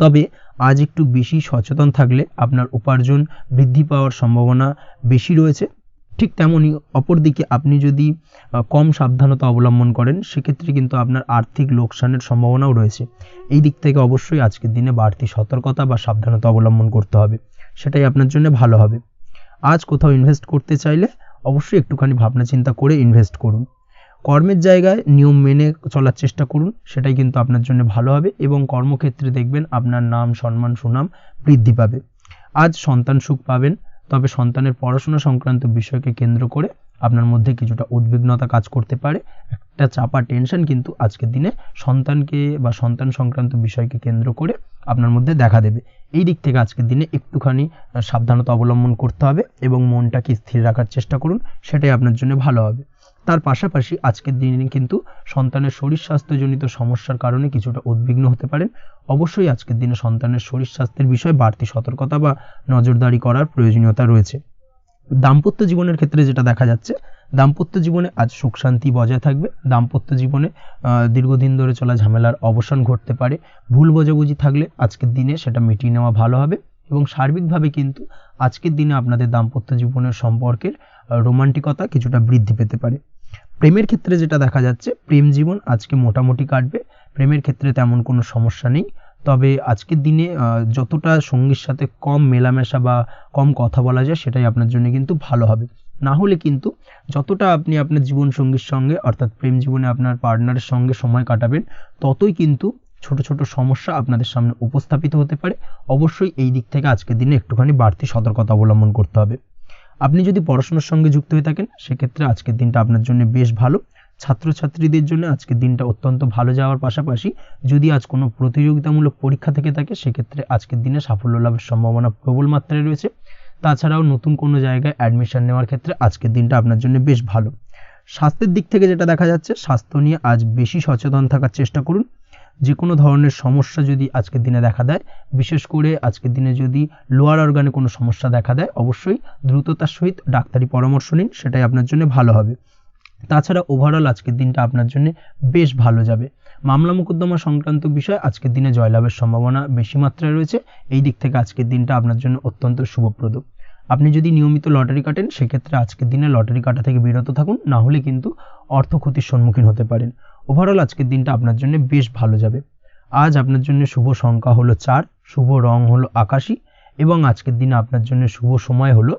তবে আজ একটু বেশি সচেতন থাকলে আপনার উপার্জন বৃদ্ধি পাওয়ার সম্ভাবনা বেশি রয়েছে। ঠিক তেমনই অপরদিকে আপনি যদি কম সাবধানতা অবলম্বন করেন, সেক্ষেত্রে কিন্তু আপনার আর্থিক লোকসানের সম্ভাবনাও রয়েছে। এই দিক থেকে অবশ্যই আজকের দিনে বাড়তি সতর্কতা বা সাবধানতা অবলম্বন করতে হবে, সেটাই আপনার জন্য ভালো হবে। আজ কোথাও ইনভেস্ট করতে চাইলে অবশ্যই একটুখানি ভাবনা চিন্তা করে ইনভেস্ট করুন। কর্মের জায়গায় নিয়ম মেনে চলার চেষ্টা করুন, সেটাই কিন্তু আপনার জন্য ভালো হবে এবং কর্মক্ষেত্রে দেখবেন আপনার নাম সম্মান সুনাম বৃদ্ধি পাবে। আজ সন্তান সুখ পাবেন, তবে সন্তানের পড়াশোনা সংক্রান্ত বিষয়কে কেন্দ্র করে আপনার মধ্যে কিছুটা উদ্বিগ্নতা কাজ করতে পারে। একটা চাপা টেনশন কিন্তু আজকের দিনে সন্তানকে বা সন্তান সংক্রান্ত বিষয়কে কেন্দ্র করে আপনার মধ্যে দেখা দেবে। এই দিক থেকে আজকের দিনে একটুখানি সাবধানতা অবলম্বন করতে হবে এবং মনটাকে স্থির রাখার চেষ্টা করুন, সেটাই আপনার জন্য ভালো হবে। তার পাশাপাশি আজকের দিনে কিন্তু সন্তানের শরীর স্বাস্থ্যজনিত সমস্যার কারণে কিছুটা উদ্বিগ্ন হতে পারেন। অবশ্যই আজকের দিনে সন্তানের শরীর স্বাস্থ্যের বিষয়ে বাড়তি সতর্কতা বা নজরদারি করার প্রয়োজনীয়তা রয়েছে। দাম্পত্য জীবনের ক্ষেত্রে যেটা দেখা যাচ্ছে, দাম্পত্য জীবনে আজ সুখ শান্তি বজায় থাকবে। দাম্পত্য জীবনে দীর্ঘদিন ধরে চলা ঝামেলার অবসান ঘটতে পারে। ভুল বোঝাবুঝি থাকলে আজকের দিনে সেটা মিটিয়ে নেওয়া ভালো হবে এবং সার্বিকভাবে কিন্তু আজকের দিনে আপনাদের দাম্পত্য জীবনের সম্পর্কের রোমান্টিকতা কিছুটা বৃদ্ধি পেতে পারে। প্রেমের ক্ষেত্রে যেটা দেখা যাচ্ছে, প্রেম জীবন আজকে মোটামুটি কাটবে। প্রেমের ক্ষেত্রে তেমন কোনো সমস্যা নেই, তবে আজকের দিনে যতটা সঙ্গীর সাথে কম মেলামেশা বা কম কথা বলা যায়, সেটাই আপনার জন্য কিন্তু ভালো হবে। না হলে কিন্তু যতটা আপনি আপনার জীবন সঙ্গীর সঙ্গে অর্থাৎ প্রেম জীবনে আপনার পার্টনারের সঙ্গে সময় কাটাবেন, ততই কিন্তু ছোট ছোট সমস্যা আপনাদের সামনে উপস্থাপিত হতে পারে। অবশ্যই এই দিক থেকে আজকের দিনে একটুখানি বাড়তি সতর্কতা অবলম্বন করতে হবে। আপনি যদি পড়াশোনার সঙ্গে যুক্ত হয়ে থাকেন, সেক্ষেত্রে আজকের দিনটা আপনার জন্য বেশ ভালো। ছাত্রছাত্রীদের জন্য আজকের দিনটা অত্যন্ত ভালো যাওয়ার পাশাপাশি যদি আজ কোনো প্রতিযোগিতামূলক পরীক্ষা থেকে থাকে, সেক্ষেত্রে আজকের দিনে সাফল্য লাভের সম্ভাবনা প্রবল মাত্রায় রয়েছে। তাছাড়াও নতুন কোনো জায়গায় অ্যাডমিশন নেওয়ার ক্ষেত্রে আজকের দিনটা আপনার জন্য বেশ ভালো। স্বাস্থ্যের দিক থেকে যেটা দেখা যাচ্ছে, স্বাস্থ্য নিয়ে আজ বেশি সচেতন থাকার চেষ্টা করুন। যে কোনো ধরনের সমস্যা যদি আজকের দিনে দেখা দেয়, বিশেষ করে আজকের দিনে যদি লোয়ার অর্গানে কোনো সমস্যা দেখা দেয়, অবশ্যই দ্রুততার সহিত ডাক্তারি পরামর্শ নিন, সেটাই আপনার জন্য ভালো হবে। তাছাড়া ওভারঅল আজকের দিনটা আপনার জন্য বেশ ভালো যাবে। মামলা মোকদ্দমা সংক্রান্ত বিষয় আজকের দিনে জয়লাভের সম্ভাবনা বেশি মাত্রায় রয়েছে। এই দিক থেকে আজকের দিনটা আপনার জন্য অত্যন্ত শুভপ্রদ। আপনি যদি নিয়মিত লটারি কাটেন সেক্ষেত্রে আজকের দিনে লটারি কাটা থেকে বিরত থাকুন, না হলে কিন্তু অর্থ ক্ষতির সম্মুখীন হতে পারেন। ওভারঅল আজকের দিনটা আপনার জন্য বেশ ভালো যাবে। আজ আপনার জন্য শুভ সংখ্যা হলো 4, শুভ রং হলো আকাশী এবং আজকের দিনে আপনার জন্য শুভ সময় হলো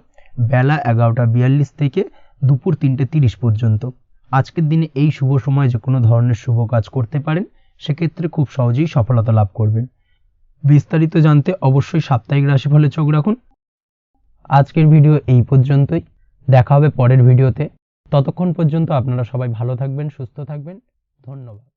বেলা 11:42 থেকে দুপুর 3:30 পর্যন্ত। আজকের দিনে এই শুভ সময় যে কোনো ধরনের শুভ কাজ করতে পারেন, সেক্ষেত্রে খুব সহজেই সফলতা লাভ করবেন। বিস্তারিত জানতে অবশ্যই সাপ্তাহিক রাশিফলে চোখ রাখুন। আজকের ভিডিও এই পর্যন্তই, দেখা হবে পরের ভিডিওতে। ততক্ষণ পর্যন্ত আপনারা সবাই ভালো থাকবেন, সুস্থ থাকবেন। ধন্যবাদ।